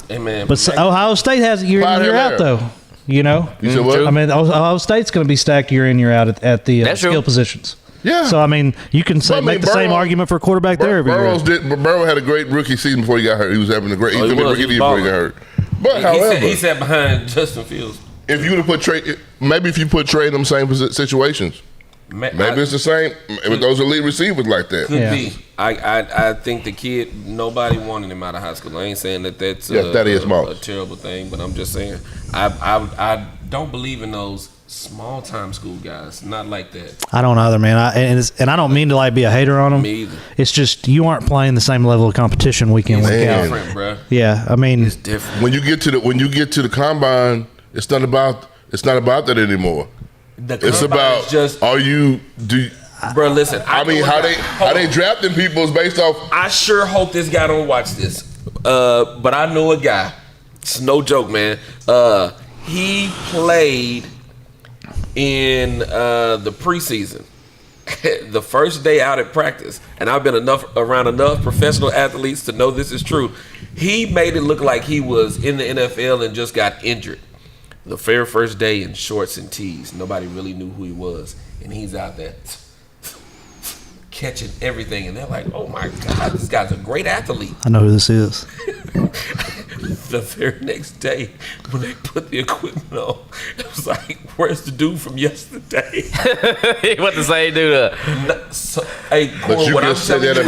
Hey man, But Ohio State has it year in Clyde year out, Hilaire. though. You know? You said what? I mean, Ohio State's going to be stacked year in, year out at the That's skill true. positions. Yeah. So, I mean, you can say, Well, I mean, make the same Burrow- argument for quarterback there every year. Burrow had a great rookie season before he got hurt. He was having a great. Oh, he He was was. rookie He was before he got balling. hurt. But however, he sat behind Justin Fields. if you would have put Trey, maybe if you put Trey in them same situations, maybe it's the same with those elite receivers like that. Could Yeah. be. I think the kid, nobody wanted him out of high school. I ain't saying that's Yes, that is Moss. a terrible thing, but I'm just saying I don't believe in those small time school guys. Not like that. I don't either, man. And I don't mean to like be a hater on them. Me either. It's just you aren't playing the same level of competition week in, week Man. out. Different, bro. Yeah, I mean, It's different. When you get to the combine, it's not about that anymore. It's combine about is just, bro. Listen, I mean how they drafting people is based off. I sure hope this guy don't watch this. But I know a guy. It's no joke, man. He played in the preseason. The first day out at practice, and I've been around enough professional athletes to know this is true. He made it look like he was in the NFL and just got injured. The very first day in shorts and tees, nobody really knew who he was, and he's out there catching everything, and they're like, "Oh my God, this guy's a great athlete." I know who this is. The very next day, when they put the equipment on, it was like, "Where's the dude from yesterday?" What the same dude? Hey, But Corey, you what can I'm say telling that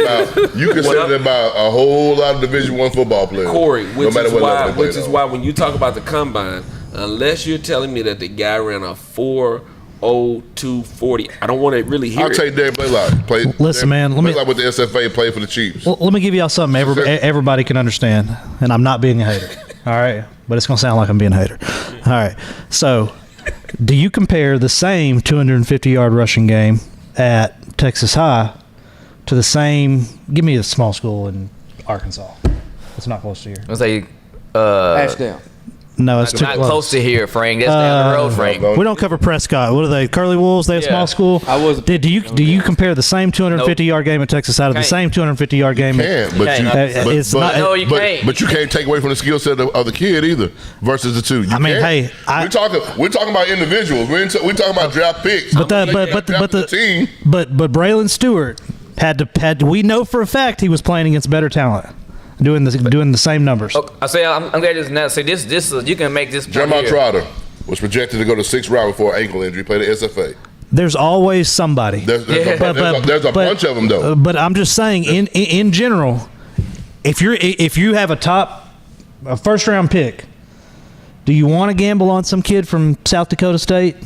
you, about a whole lot of Division I football players. Corey, no matter what level they play on. when you talk about the combine, unless you're telling me that the guy ran a 4.0240, I don't want to really hear I'll it. take Derek Blaylock. Listen, man, let me- Blaylock with the SFA played for the Chiefs. Well, let me give y'all something everybody can understand, and I'm not being a hater. All right, but it's gonna sound like I'm being a hater. All right, so do you compare the same 250-yard rushing game at Texas High to the same? Give me a small school in Arkansas. It's not close to here. Let's say Ashdown. No, it's too Not close to here, Frank. That's down the road, Frank. We don't cover Prescott. What are they? Curly Wolves? They a Yeah. small school. Do you compare the same 250-yard game at Texas out of the Can't. same 250-yard game? Can't, but can't. It's not. No, you can't. But you can't take away from the skill set of the kid either. Versus the two. You I mean, can't. hey, we're talking about individuals. We're talking about draft picks. But the team. But Braylon Stewart had we know for a fact he was playing against better talent, doing the same numbers. Oh, I say I'm glad this now. Say this you can make this. Jeremiah Trotter was projected to go to 6th round before an ankle injury. Played at SFA. There's always somebody. There's a bunch of them though. But I'm just saying, in general, if you have a first round pick, do you want to gamble on some kid from South Dakota State,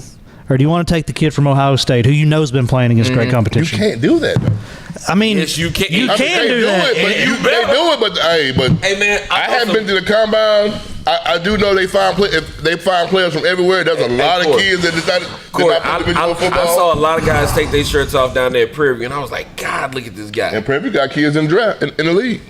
or do you want to take the kid from Ohio State who you know has been playing against great You competition? can't do that though. I mean, Yes, you can. You I mean, can They do that. They do it, but Hey, man, I haven't been to the combine. I do know they find players from everywhere. There's a lot of Corey. kids that decide to Corey, not play individual football. I saw a lot of guys take their shirts off down there at Prairie View, and I was like, God, look at this guy. And Prairie got kids in the draft in the league.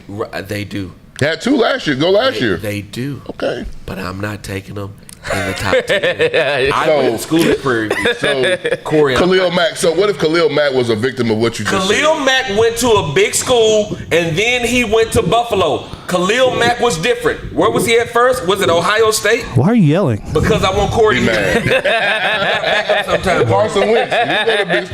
They do. Had 2 last year. Go last year. They do. Okay. But I'm not taking them in the top 10. I went to school at Prairie View. So Corey, Khalil Mack. So what if Khalil Mack was a victim of what you just said? Khalil Mack went to a big school, and then he went to Buffalo. Khalil Mack was different. Where was he at first? Was it Ohio State? Why are you yelling? Because I want Corey to Be hear me. mad. Back up sometime. Carson Wentz. You go to big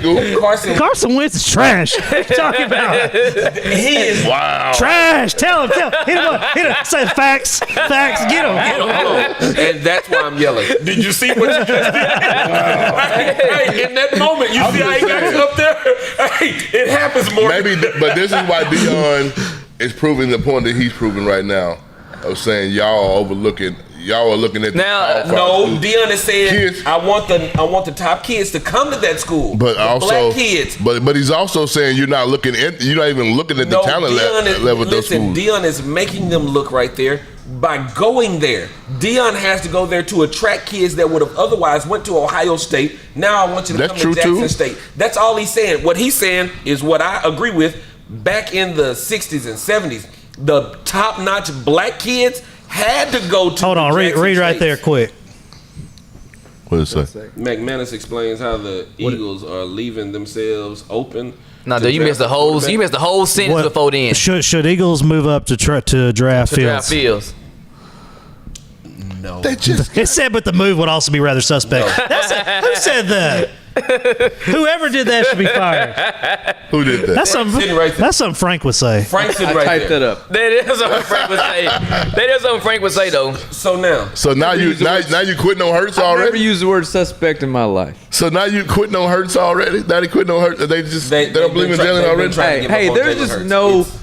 school. Carson Wentz is trash. What are you talking about? He is. Wow. Trash. Tell him. Hit him up. Hit him. Say facts. Get him. Hold on. And that's why I'm yelling. Did you see what you just did? Hey, in that moment, you see how he got you up there? Hey, it happens more. Maybe, but this is why Deion is proving the point that he's proving right now of saying y'all are looking at Now, the No, schools. Deion is saying Kids. I want the top kids to come to that school. But The also, black kids. but he's also saying you're not even looking at the talent level of those schools. Deion is making them look right there by going there. Deion has to go there to attract kids that would have otherwise went to Ohio State. Now I want you to That's come true, to Jackson too. State. That's all he's saying. What he's saying is what I agree with. Back in the 60s and 70s, the top-notch black kids had to go to Hold on. the Read Jackson right States. there quick. What does it say? McManus explains how the Eagles are leaving themselves open. No, to dude, you draft missed the a whole. quarterback. You missed the whole sentence What- before then. Should Eagles move up to draft To Fields? draft Fields. No. They just It said, but the move would also be rather suspect. Who said that? Whoever did that should be fired. who did that? That's something. sitting right there. That's something Frank would say. Frank's sitting I right typed there. that up. That is something Frank would say. That is something Frank would say though. So now, So now you quitting on Hurts I've never already. used the word suspect in my life. So now you quitting on Hurts already. Now they quitting on Hurts. They don't believe in they've Jalen been already. trying to Hey, give up on there's Jalen just Hurts. no It's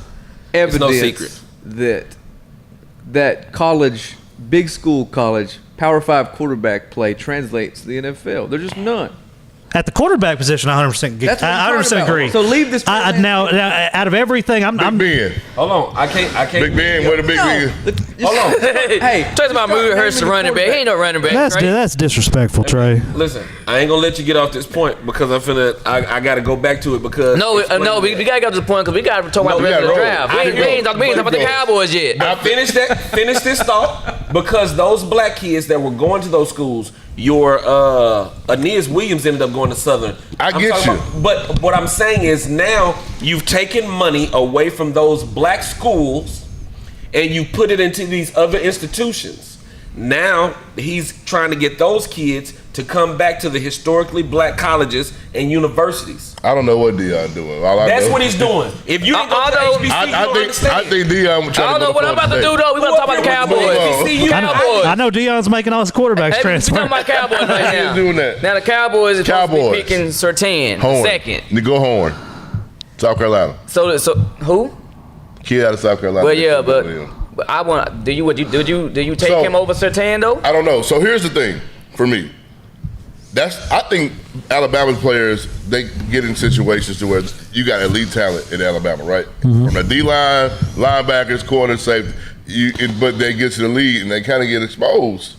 evidence no secret. that college, big school college, Power 5 quarterback play translates to the NFL. There's just none. At the quarterback position, 100%. That's what I I'm 100% talking about. agree. So leave this. Now, out of everything, I'm Big Ben. Hold on, I can't. Big Ben. Where the big Ben? Hold on. Hey, talking about moving Hurts to running back. He ain't no running back. that's right? that's disrespectful, Trey. Listen, I ain't gonna let you get off this point because I gotta go back to it because No, we gotta go to the point because we gotta talk about No, the we rest of the gotta roll. draft. I We think ain't talking about the roll. Cowboys yet. I finish this thought because those black kids that were going to those schools, your Aeneas Williams ended up going to Southern. I I'm get talking you. but what I'm saying is now you've taken money away from those black schools and you put it into these other institutions. Now he's trying to get those kids to come back to the historically black colleges and universities. I don't know what Deion doing. All I That's know, what he's doing. If you didn't go to Although- HBCU, you don't I understand. think Deion was I trying don't to know go what I'm about to do though. We gonna talk about the Cowboys. HBCU, I know Deion's making all his quarterbacks Hey, we transfer. talking about Cowboys right He's now. doing that. Now the Cowboys is supposed to Cowboys. be picking Surtain Horn. second. You go Horn. South Carolina. So who? Kid out of South Carolina. Well, yeah, but I want. Do you take So- him over Surtain though? I don't know. So here's the thing for me. I think Alabama's players, they get in situations to where you got elite talent in Alabama, right? From the D-line, linebackers, corner, safety, but they get to the lead and they kind of get exposed.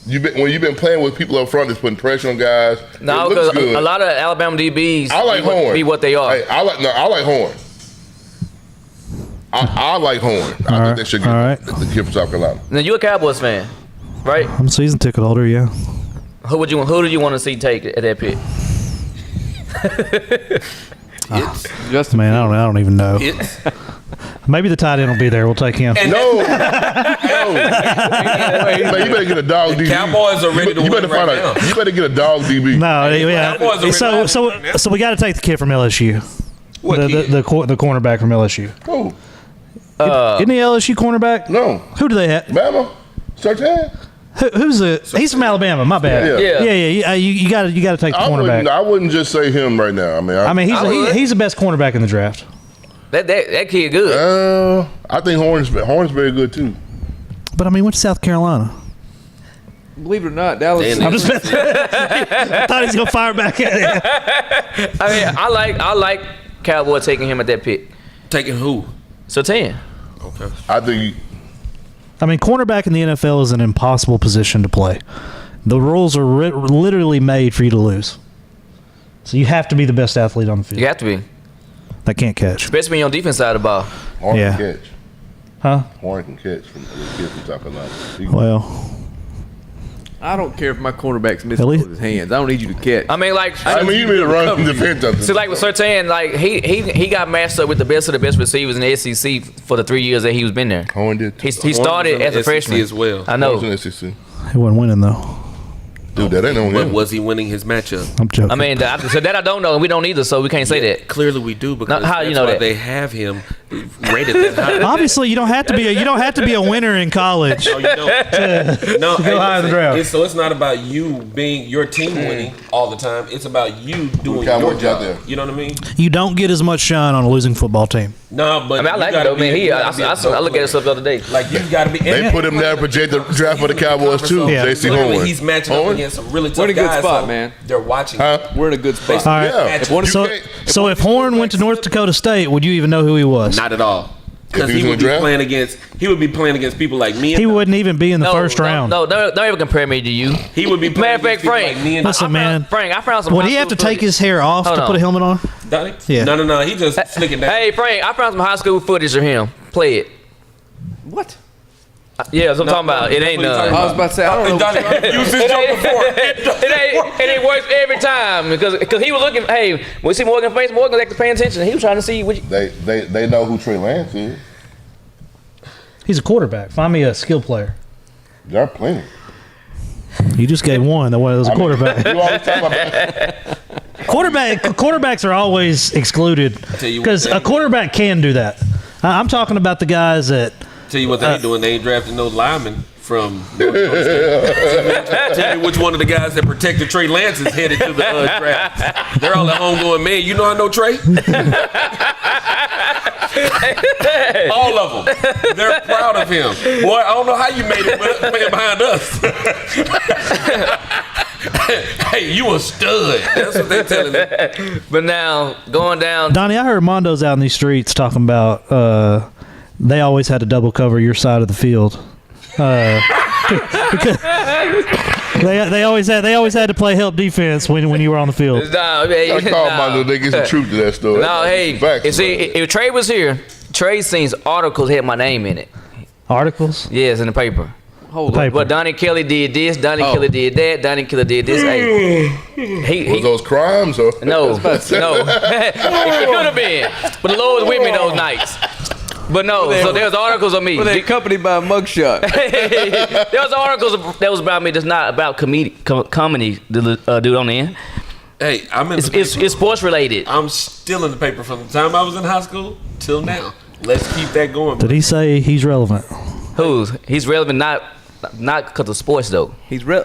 When you've been playing with people up front that's putting pressure on guys, No, it because looks good. a lot of Alabama DBs I like Horn. be what they are. Hey, I like Horn. I like Horn. I think they should get all right. the kid from South Carolina. Now you a Cowboys fan? right? I'm a season ticket holder, yeah. Who do you want to see take at that pick? Justin, Man, I don't even know. It's Maybe the tight end will be there. We'll take him. No. Man, you better get a dog DB. Cowboys are ready to You win better right find now. You better get a dog DB. No, yeah. Cowboys are So, ready so, right now. so we got to take the kid from LSU. What kid? The cornerback from LSU. Who? Isn't he LSU cornerback? No. Who do they have? Bama? Sertan? Who's the? He's from Alabama. My bad. Yeah. Yeah. You got to take the cornerback. I wouldn't just say him right now. I mean, would. he's the best cornerback in the draft. That kid good. I think Horn's very good too. But I mean, went to South Carolina. believe it or not, Dallas. Damn, I'm just. I thought he was gonna fire back at it. I mean, I like Cowboy taking him at that pick. Taking who? Surtain. Okay. I think I mean, cornerback in the NFL is an impossible position to play. The rules are literally made for you to lose. So you have to be the best athlete on the field. You have to be, That can't catch. especially when you're on defense side of the ball. Horn Yeah. can catch. Huh? Horn can catch from the kid from Texarkana. Well, I don't care if my cornerback's missing Really? both his hands. I don't need you to catch. I mean, like, I mean, you need to run in defense of see, like with Surtain, like he got matched up with the best of the best receivers in the SEC for the 3 years that he was been there. Horn did. He Horn started was in as the a SEC freshman as well. I Horn's know. in SEC. he wasn't winning though. Dude, that ain't on But him. was he winning his matchup? I'm joking. I mean, so that I don't know, and we don't either, so we can't say that. Clearly, we do because How that's you know why that? they have him rated that high. obviously you don't have to be a winner in college. No, you don't. No, go higher in the draft. So it's not about you being your team winning all the time. It's about you doing your Cowboys out job. there. You know what I mean? You don't get as much shine on a losing football team. No, but I mean, I like it though, man. I look at stuff the other day. Like you got to be. They put him there to project the draft for the Cowboys too. Yeah. JC Literally, Horn. he's matching up Horn? against some really tough We're in a good guys. spot, so man. They're watching. Huh? We're in a good spot. All right. Yeah. If one- So, You so if Horn went to North Dakota State, would you even know who he was? Not at all. Because If he he was would be gonna draft? playing against. He would be playing against people like me. He wouldn't even be in the first round. No, don't ever compare me to you. He would be playing Matter of fact, against people Frank. like me and Listen, man. Frank, I found some. Would high he have to school take footage. his hair off Hold to on. put a helmet on? Donnie? Yeah. No. He just slicking down. Hey, Frank, I found some high school footage of him. Play it. What? Yeah, that's what I'm talking about. It ain't That's what none. you're I was about to say, I don't know. Donnie used this joke before. It works every time because he was looking. Hey, when we see Morgan's face, Morgan was actually paying attention. He was trying to see what. They know who Trey Lance is. He's a quarterback. Find me a skill player. There are plenty. You just gave one. That was a quarterback. You always talk about that. Quarterbacks are always excluded tell you what, because a quarterback can do that. I'm talking about the guys that. Tell you what they ain't doing. They ain't drafting no linemen from. Tell me which one of the guys that protected Trey Lance is headed to the draft. They're all at home going, man. You know I know Trey. All of them. They're proud of him. Boy, I don't know how you made it playing behind us. Hey, you a stud. That's what they're telling me. But now going down. Donnie, I heard Mondo's out in these streets talking about they always had to double cover your side of the field. Because they always had to play help defense when you were on the field. Nah, man, I call nah. my they get some truth to that story. No, hey, Facts, you see, bro. if Trey was here, Trey seen articles had my name in it. Articles, Yes, in the paper. Hold paper. But Donnie Kelly did this, Donnie Kelly did that, Donnie Kelly did this. Hey, Was those crimes or no, no. It could have been, but the Lord was with me those nights. But no, so there's articles of me. Were they accompanied by a mugshot? There was articles that was about me that's not about comedy, dude on the end. Hey, I'm in the paper. It's sports related. I'm still in the paper from the time I was in high school till now. Let's keep that going. did he say he's relevant? He's relevant not because of sports though.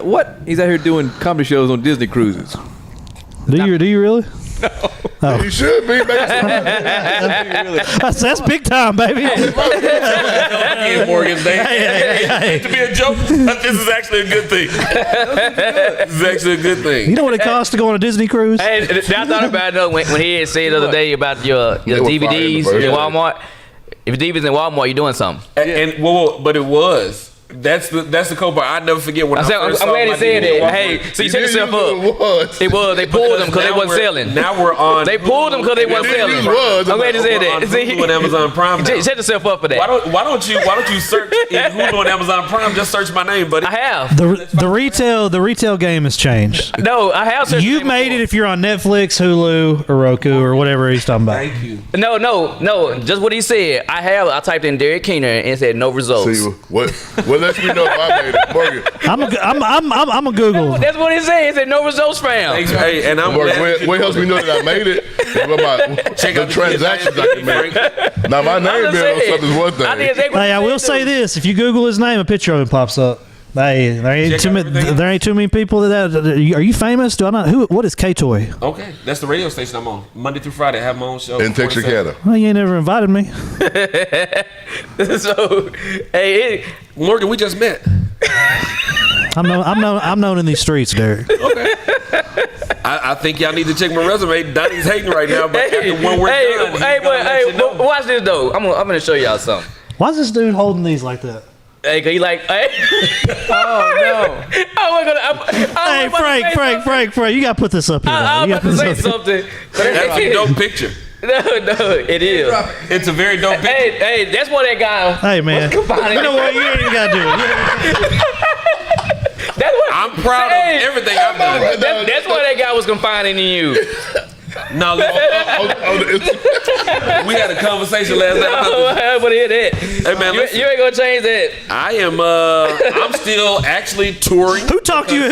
What? He's out here doing comedy shows on Disney cruises. Do you really? you should be back. That's big time, baby. Again, Morgan, hey, to be a joke, but this is actually a good thing. This is actually a good thing. You know what it costs to go on a Disney cruise? Hey, I thought about it though when he had said the other day about your They were fired in the DVDs first in place. Walmart. If your DVDs in Walmart, you're doing something. And but it was That's the cool part. I never forget when I I'm first saw glad he my said nigga that. walk Hey, on. so you set yourself It up. was. It was. They pulled them because they wasn't selling. Now we're on. They pulled them because they wasn't It selling. was. I'm glad you said We're on that. See, Hulu and Amazon Prime now. set yourself up for that. Why don't you search in Hulu and Amazon Prime? Just search my name, buddy. I have. The retail game has changed. No, I have. searched You've the name made before. it if you're on Netflix, Hulu, or Roku, or whatever he's talking about. Thank you. No. Just what he said. I typed in Derek Keener and it said no results. See, what lets me know if I made it? Morgan, I'm a Google. That's what he said. He said no results found. Thanks, hey, and I'm Morgan, glad what helps me know that I made it? Check The out the transactions I can make. Frank. Now, my I'm name just being on saying. something is one I did thing. exactly what Hey, I he will said, say too. this: if you Google his name, a picture of him pops up. Hey, there ain't Check too out many. everything There ain't too many people that. Are you famous? Do I not? Who? What is K-Toy? Okay, that's the radio station I'm on. Monday through Friday, I have my own show. In Texarkana. Well, you ain't never invited me. So, hey, Morgan, we just met. I'm known in these streets, Derek. I think y'all need to check my resume. Donnie's hating right now, but after when we're done, he's gonna let you know. but watch this though. I'm gonna show y'all something. Why is this dude holding these like that? Hey, cause he like, hey. Oh no. Hey, Frank, you gotta put this up here. I'm You about gotta to put say this up here. something. But That's a dope picture. No, it is. It's a very dope picture. Hey, that's what that guy. Hey, man. You combining know what? You ain't even gotta do it. That's what. I'm proud of everything I've done. That's what that guy was confining in you. No, we had a conversation last night. I want to hear that. Hey man, You ain't gonna change that. I am. I'm still actually touring. Who talked you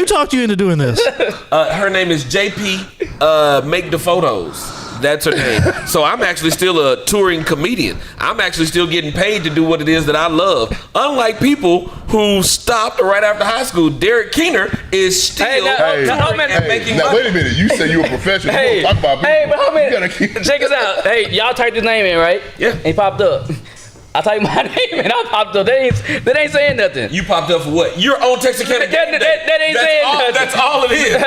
into doing this? Her name is JP. Make the photos. That's her name. So I'm actually still a touring comedian. I'm actually still getting paid to do what it is that I love. Unlike people who stopped right after high school, Derek Keener is still touring and making Now, money. wait a minute. You say you're a professional. Hey, You don't talk about people. hey, but hold You gotta on. keep- Check us out. Hey, y'all typed his name in, right? Yeah. And he popped up. I typed my name and I popped up. That ain't saying nothing. You popped up for what? You're on Texarkana. That ain't saying nothing. That's all it is.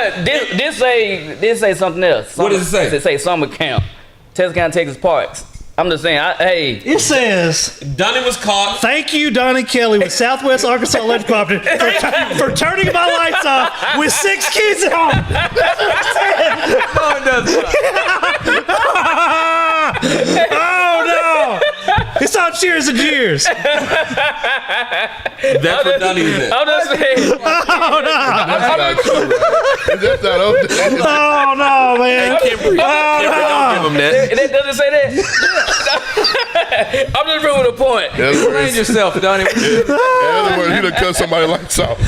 This say something else. What does it say? It say summer camp, Texarkana, Texas Parks. I'm just saying. Hey, It says, Donnie was caught. "Thank you, Donnie Kelly with Southwest Arkansas Electric Cooperative for turning my lights off with 6 kids at home." no, it doesn't. Oh no! It's on Cheers and Jeers. That's what Donnie was at. I'm just saying. Oh no! That's not true, right? That's not up there. Oh no, man! Kimberly, don't give him that. That doesn't say that. I'm just proving a point. In other words, yourself, Donnie. he done cut somebody lights off.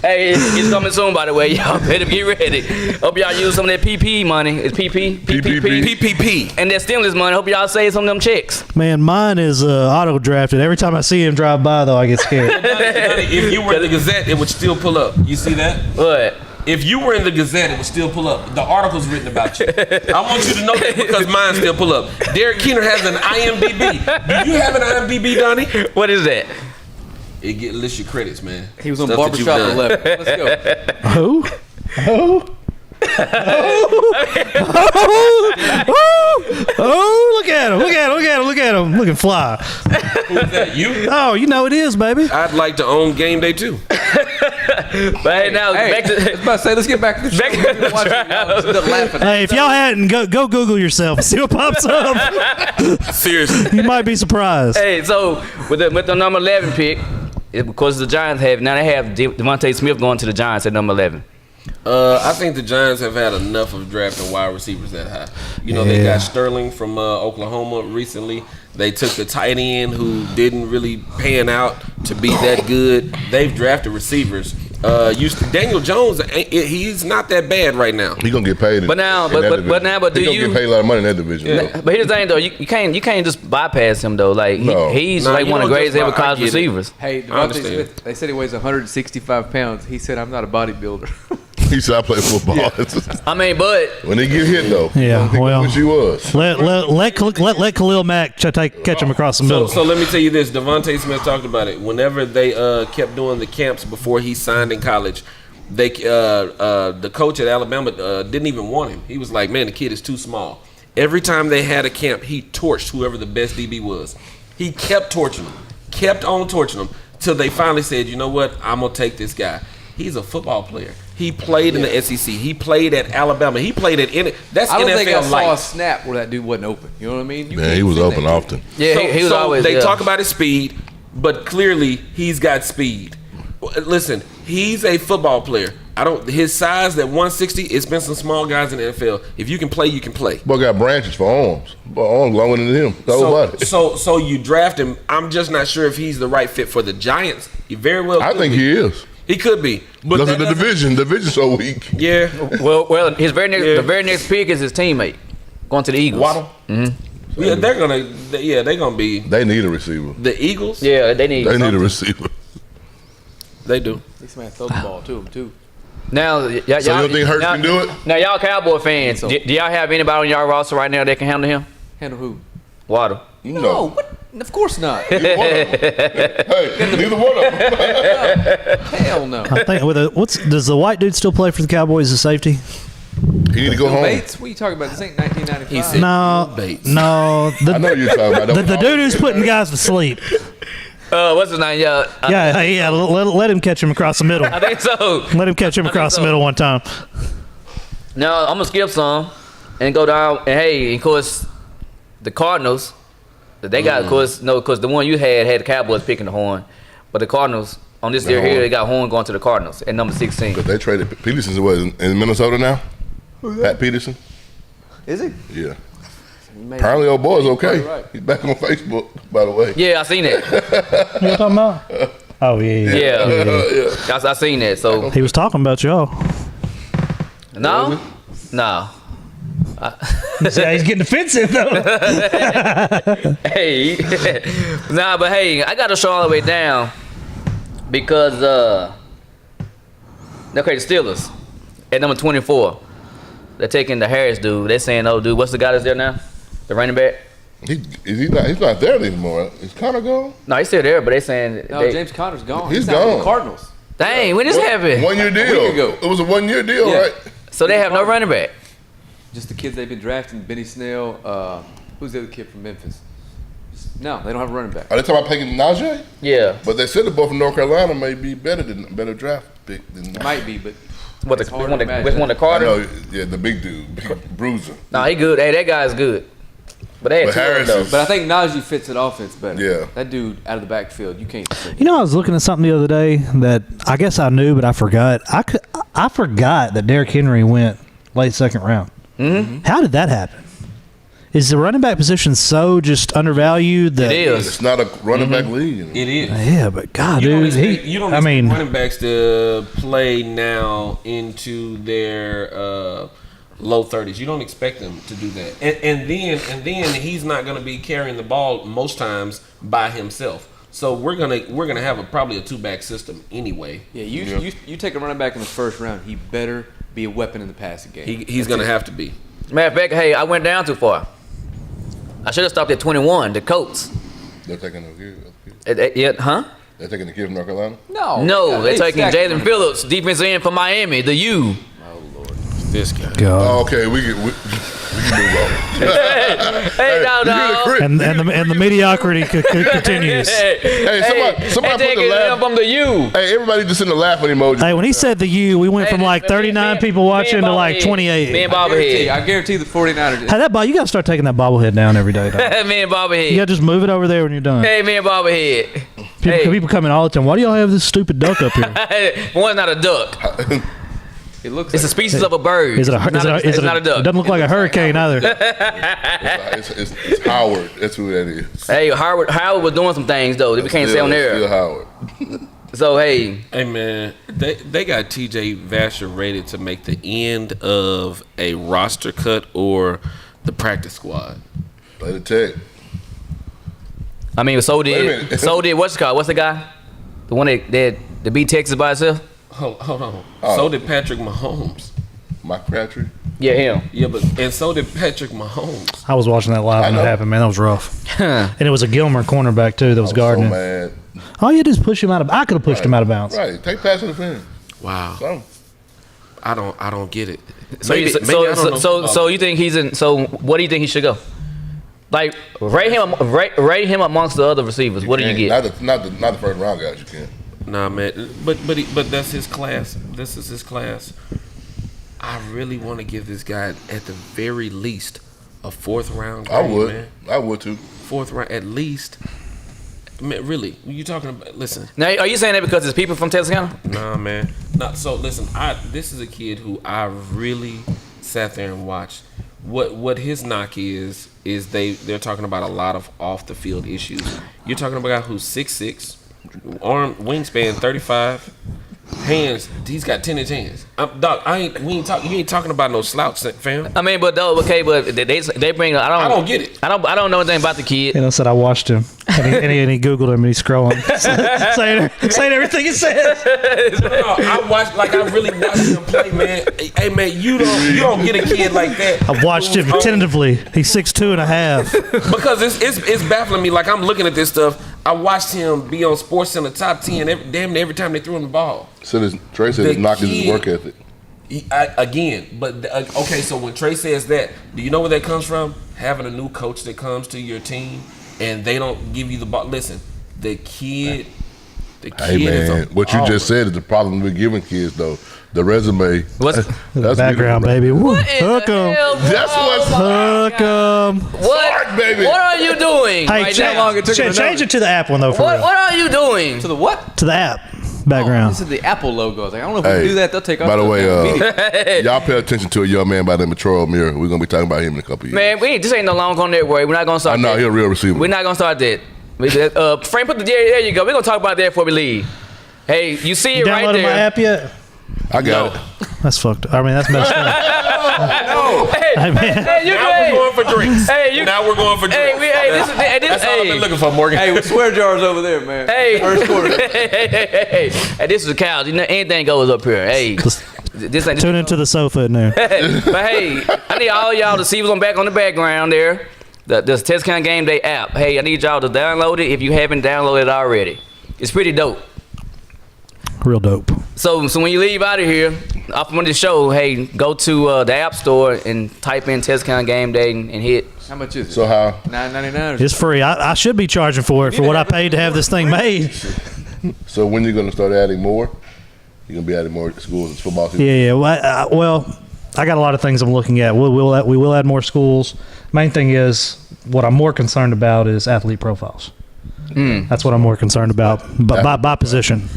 Hey, it's coming soon, by the way. Y'all better get ready. Hope y'all use some of that PP money. It's PP? PPP. And that stimulus money. Hope y'all save some of them checks. Man, mine is auto drafted. Every time I see him drive by, though, I get scared. Donnie, if you were in the Gazette, it would still pull up. You see that? What? If you were in the Gazette, it would still pull up. The article's written about you. I want you to know that because mine still pull up. Derek Keener has an IMDb. Do you have an IMDb, Donnie? What is that? It lists your credits, man. He was on Stuff that you've Barbershop done. 11. Let's go. Who? Oh, look at him. Looking fly. Who's that? You? Oh, you know it is, baby. I'd like to own game day too. But hey, now back I was to about to say, let's get back to the show. Back to the Watch it, y'all. Still laughing. Hey, if y'all hadn't, go Google yourself and see what pops up. Seriously. You might be surprised. hey. So with the number 11 pick, because the Giants have now they have Devontae Smith going to the Giants at number 11. I think the Giants have had enough of drafting wide receivers that high. You know, they Yeah. got Sterling from Oklahoma recently. They took the tight end who didn't really pan out to be that good. They've drafted receivers. Daniel Jones, he's not that bad right now. He gonna get paid. But now- in that but division. now, but he do gonna you- get paid a lot of money in that division? though. But here's the thing though, you can't just bypass him though. Like No. he's No, like you one of don't the greatest just ever buy- I college get it. receivers. Hey, I Devontae understand. Smith, they said he weighs 165 pounds. He said, I'm not a bodybuilder. He said I play football. I mean, but When they get hit though, Yeah, I think well. what she was. Let Khalil Mack catch him across the middle. So let me tell you this. Devontae Smith talked about it. Whenever they kept doing the camps before he signed in college, they the coach at Alabama didn't even want him. He was like, man, the kid is too small. Every time they had a camp, he torched whoever the best DB was. He kept torching him. Kept on torching him. till they finally said, you know what, I'm gonna take this guy. He's a football player. He played in the SEC. He played at Alabama. He played at that's I don't NFL think I saw light. a snap where that dude wasn't open. You know what I mean? Man, he was open often. Yeah, he was always. They yeah. talk about his speed, but clearly he's got speed. Listen, he's a football player. His size, that 160, it's been some small guys in the NFL. If you can play, you can play. Boy got branches for arms. Boy, arms longer than him. So you draft him. I'm just not sure if he's the right fit for the Giants. He very well I could think be. he is. He could be. But Because that of the doesn't- division's so weak. Yeah. Well, his very next, Yeah. the very next pick is his teammate going to the Eagles. Waddle. Mm-hmm. Yeah, they're gonna be They need a receiver. the Eagles. Yeah, they need. They need something. a receiver. They do. This man throw the ball to him too. Now, So you don't think Hurts can do it? Now, y'all Cowboy fans, do y'all have anybody on y'all roster right now that can handle him? Handle who? Waddle. No, what? Of course not. Neither one of them. Hey, neither one of them. Hell no. I think does the white dude still play for the Cowboys as safety? He need to go home. Bates? What are you talking about? This ain't 1995. He said- No, Bates. no. I know you're talking about that. The dude who's putting guys to sleep. What's his name? Yeah, Yeah. Let him catch him across the middle. I think so. Let him catch him across the middle one time. Now I'm gonna skip some and go down. And hey, of course, the Cardinals. They got, of course, because the one you had the Cowboys picking the horn, but the Cardinals on this year here they got horn going to the Cardinals at number 16. But they traded Peterson's in Minnesota now. Pat Peterson. Is he? Yeah. Maybe. Apparently, old boy's okay. Right. He's back on Facebook, by the way. Yeah, I seen that. You know what I'm talking about? Oh yeah. Yeah, I seen that. So He was talking about y'all. no. Yeah, he's getting defensive though. Hey, nah, but hey, I got to show all the way down because okay, the Steelers at number 24. They're taking the Harris dude. They're saying, "Oh, dude, what's the guy that's there now? The running back." He's not there anymore. Is Connor gone? No, he's still there, but they saying, No, James Conner's gone. He's not with gone. the Cardinals. "Dang, when this happened?" 1 year deal. week ago. It was a 1 year deal, Yeah. right? So they have no running back. Just the kids they've been drafting. Benny Snell. Who's the other kid from Memphis? No, they don't have a running back. Are they talking about picking Najee? Yeah. But they said the boy from North Carolina may be better draft pick than. Might be, but What it's the hard which one? to The imagine. which one? The I Carter? know, yeah, the big dude, big bruiser. No, he good. Hey, that guy's good. But they had But two of them, Harris though. is- But I think Najee fits that offense better. Yeah. That dude out of the backfield, you can't see. You know, I was looking at something the other day that I guess I knew, but I forgot. I forgot that Derrick Henry went late second round. Mm-hmm. How did that happen? Is the running back position so just undervalued that It is. It's not a running back league. You know? It is. Yeah, but God, You don't dude, expect, you don't I expect mean, running backs to play now into their low 30s. You don't expect them to do that. And then he's not going to be carrying the ball most times by himself. So we're gonna have probably a 2-back system anyway. Yeah, you take a running back in the first round, he better be a weapon in the passing game. He's going to have to be. Matter of fact, hey, I went down too far. I should have stopped at 21. The Colts. They're taking the kid. Yeah, huh? They're taking the kid from North Carolina. No, they're taking exactly. Jalen Phillips, defense end for Miami, the U. This guy. God. Oh, okay, we can move on. Hey, no, no. And the mediocrity continues. Hey, somebody put the taking laugh. him from the U. Hey, everybody just send the laughing emoji. Hey, when he said the U, we went from like 39 people watching to like 28. Me and I Bobblehead. guarantee the 49ers. Hey, that ball, you got to start taking that bobblehead down every day. Dog. Me and You Bobblehead. got to just move it over there when you're done. Hey, me and Bobblehead. People come in all the time. Why do y'all have this stupid duck up here? One's not a duck. It looks It's a like species of a bird. Is it a? It's not a It duck. doesn't look like a hurricane either. It's Howard. That's who that is. Hey, Howard was doing some things though that we can't say on Still there. Howard. So hey, Hey man, they got TJ Vasher rated to make the end of a roster cut or the practice squad. Play the tech. I mean, so Wait a did minute. what's it called? What's the guy? The one that beat Texas by itself? Hold on. Oh. So did Patrick Mahomes. Mike Crabtree. Yeah, him. Yeah, and so did Patrick Mahomes. I was watching that live when know. that happened, man. That was rough. And it was a Gilmer cornerback too that was So guarding him. mad. All you had to do is push him out of. I could have pushed him out of bounds. Right. Take pass interference. Wow. Something. I don't get it. So Maybe I don't know so football. you think he's in? So what do you think he should go? Like rate him amongst the other receivers. What do you get? Not the first round guys. You can't. Nah, man. But that's his class. This is his class. I really want to give this guy at the very least a fourth round grade, man. I would too. Fourth round at least. Man, really? You talking about? Listen. Now, are you saying that because it's people from Texarkana? Nah, man. So listen. This is a kid who I really sat there and watched. What his knock is they're talking about a lot of off the field issues. You're talking about a guy who's 6'6", wingspan 35, hands. He's got 10-inch hands. Doc, you ain't talking about no slouch, fam. I mean, but they bring. I don't get it. I don't know anything about the kid. You know, said I watched him, and he Googled him, and he's scrolling, saying everything he says. No, I really watched him play, man. Hey, man, you don't get a kid like that. I watched him attentively. He's 6'2.5". Because it's baffling me. Like, I'm looking at this stuff. I watched him be on SportsCenter top 10 damn near every time they threw him the ball. So Trey said his knock is his work ethic. Okay, so when Trey says that, do you know where that comes from? Having a new coach that comes to your team and they don't give you the ball. Listen, the kid Hey man, what you just said is the problem with giving kids though. The resume. That's background, baby. What Hook 'em. That's what's Hook 'em. What? Baby. What are you doing? Hey, right change, now? change it to the app one though. For What real. are you doing? To the what? To the app Oh, background. this is the Apple logo. I was like, I don't know if we do that. They'll take off. By the way, immediately. y'all pay attention to a young man by the name of Troy O'Meara. We're gonna be talking about him in a couple of years. Man, this ain't no long on that way. We're not gonna start. I know that. he's a real receiver. We're not gonna start that. Frank, there you go. We're gonna talk about that before we leave. Hey, you see it right Downloaded there. my app yet? I got it. That's fucked up. I mean, that's messed up. No. Hey, man. Hey, you Now we're going for drinks. Now we're going for drinks. This That's all I've been looking for, Morgan. Hey, with swear jars over there, man. Hey, First quarter. hey, this is a couch. You know, anything goes up here. Hey, this ain't. Tune into the sofa in there. But hey, I need all y'all to see what's on the background there. The Texarkana Game Day app. Hey, I need y'all to download it if you haven't downloaded it already. It's pretty dope. Real dope. So when you leave out of here, off of the show, hey, go to the App Store and type in Texarkana Game Day and hit. How much is it? So how? $9.99. It's free. I should be charging for it for what I paid to have this thing made. So when you're gonna start adding more? You're gonna be adding more schools and football teams? Yeah. Well, I got a lot of things I'm looking at. We will add more schools. Main thing is what I'm more concerned about is athlete profiles. That's what I'm more concerned about by position.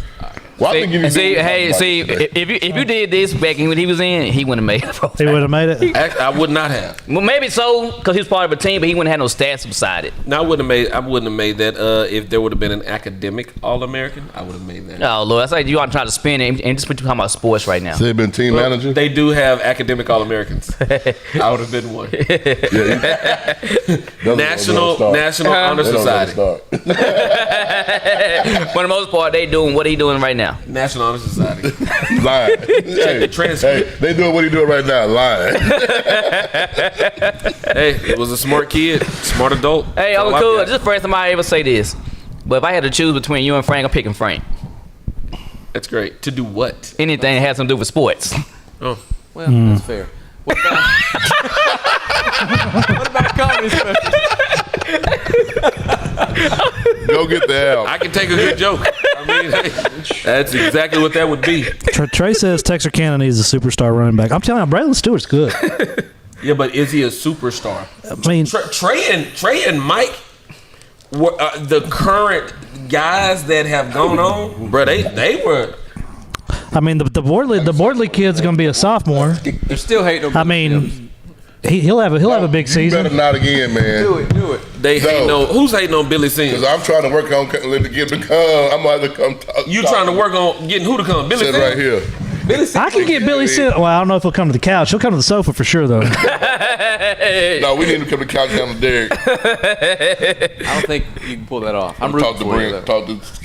Well, I think if you did this back when he was in, he wouldn't have made it. He would have made it. I would not have. Well, maybe so, because he was part of a team, but he wouldn't have no stats beside it. No, I wouldn't have made that. If there would have been an academic All-American, I would have made that. Oh Lord, that's like you are trying to spin it and just put you talking about sports right now. So they've been team manager? They do have academic All-Americans. I would have been one. National Honor Society. For the most part, they doing what he doing right now. National Honor Society. Lying. The transcript. They doing what he doing right now. Lying. Hey, it was a smart kid, smart adult. Hey, I'm cool. This is the first time I ever say this. But if I had to choose between you and Frank, I'm picking Frank. That's great. To do what? Anything that has something to do with sports. Oh. Well, that's fair. What about comedy specials? Go get the L. I can take a good joke. I mean, hey, that's exactly what that would be. Trey says Texarkana needs a superstar running back. I'm telling you, Braylon Stewart's good. Yeah, but is he a superstar? I mean, Trey and Mike were the current guys that have gone on, bro. They were. I mean, the Bordley kid's going to be a sophomore. They're still hating on I mean, he'll have a big You season. better not again, man. Do it. They hating on who's hating on Billy Sims? Because I'm trying to work on to get to come. I'm going to come talk. You trying to work on getting who to come? Billy Sit Sims right here. Billy Sims. I can get Billy Sims. Well, I don't know if he'll come to the couch. He'll come to the sofa for sure, though. No, we need to come to couch down to Derek. I don't think you can pull that off. I'm rooting for you.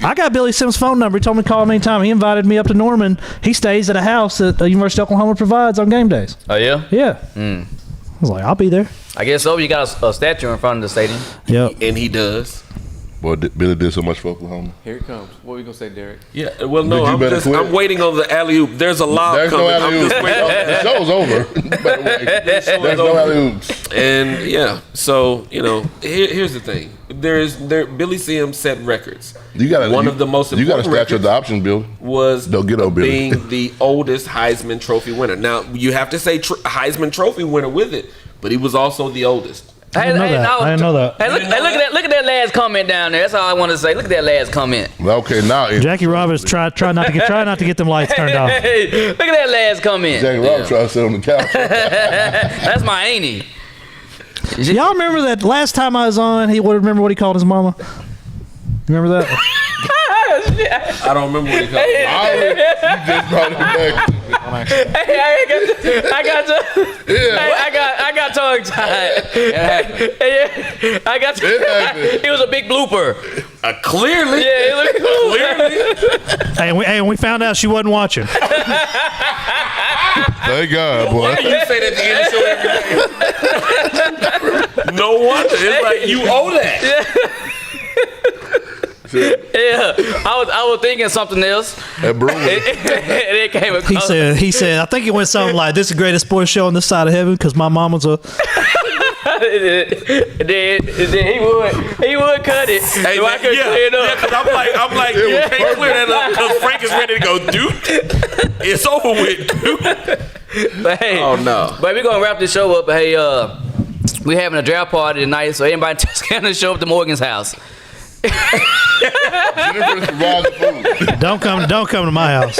I got Billy Sims' phone number. He told me to call him anytime. He invited me up to Norman. He stays at a house that the University of Oklahoma provides on game days. Oh, yeah? Yeah. I was like, I'll be there. I guess so. You got a statue in front of the stadium. Yep. And he does. Boy, Billy did so much for Oklahoma. Here it comes. What are we gonna say, Derek? Yeah, well, no, You better quit. I'm waiting on the alley oop. There's a lob There's coming. no alley I'm oops. just waiting on The show's over. By the way. There's no alley oops. And yeah, so here's the thing. Billy Sims set records. You got one of the most You got to important statue of the options, Bill. was Don't get on Billy. being the oldest Heisman Trophy winner. Now you have to say Heisman Trophy winner with it, but he was also the oldest. I didn't know that. I didn't know that. Hey, look at that last comment down there. That's all I want to say. Look at that last comment. Okay, now Jackie Roberts try not to get them lights turned off. Hey, look at that last comment. Jackie Roberts trying to sit on the couch. That's my auntie. Y'all remember that last time I was on? He would remember what he called his mama. You remember that? I don't remember what he called it. You just brought it back. Hey, I got tongue tied. I got. It was a big blooper. Clearly. Yeah, it was a big blooper. Clearly. And we found out she wasn't watching. Thank God, boy. Why do you say that at the end of the show every day? No wonder. It's like you owe that. Yeah, I was thinking something else. That brewer. It came across. He said, I think it went something like, "This is the greatest sports show on this side of heaven because my mama's a." then he would cut it. Hey, So I could clear it up. Yeah, because I'm like, you can't clear that up because Frank is ready to go, dude. It's over with, dude. But hey, Oh, no. But we're gonna wrap this show up. But hey, we having a draft party tonight, so anybody in Texarkana show up to Morgan's house. Don't come to my house.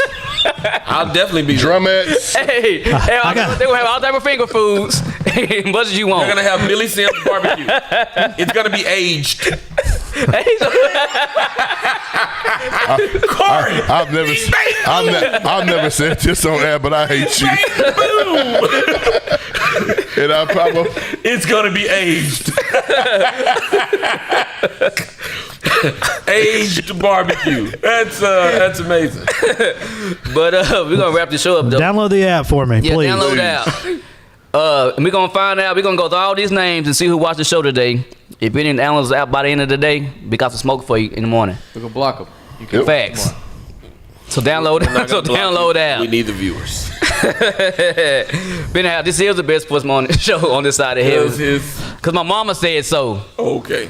I'll definitely be Drumettes. Hey, they're gonna have all type of finger foods, as much as you want. We're gonna have Billy Sims barbecue. It's gonna be aged. Corey, I've never said this on air, but I hate you. And I probably it's gonna be aged. Aged barbecue. That's amazing. But we're gonna wrap the show up though. Download the app for me, Yeah, please. download the app. And we're gonna find out. We're gonna go through all these names and see who watched the show today. If you didn't download the app by the end of the day, we got some smoke for you in the morning. We're gonna block them. Facts. So download the app. We need the viewers. Been out. This is the best sports morning show on this side of heaven. His. Cause my mama said so. Okay.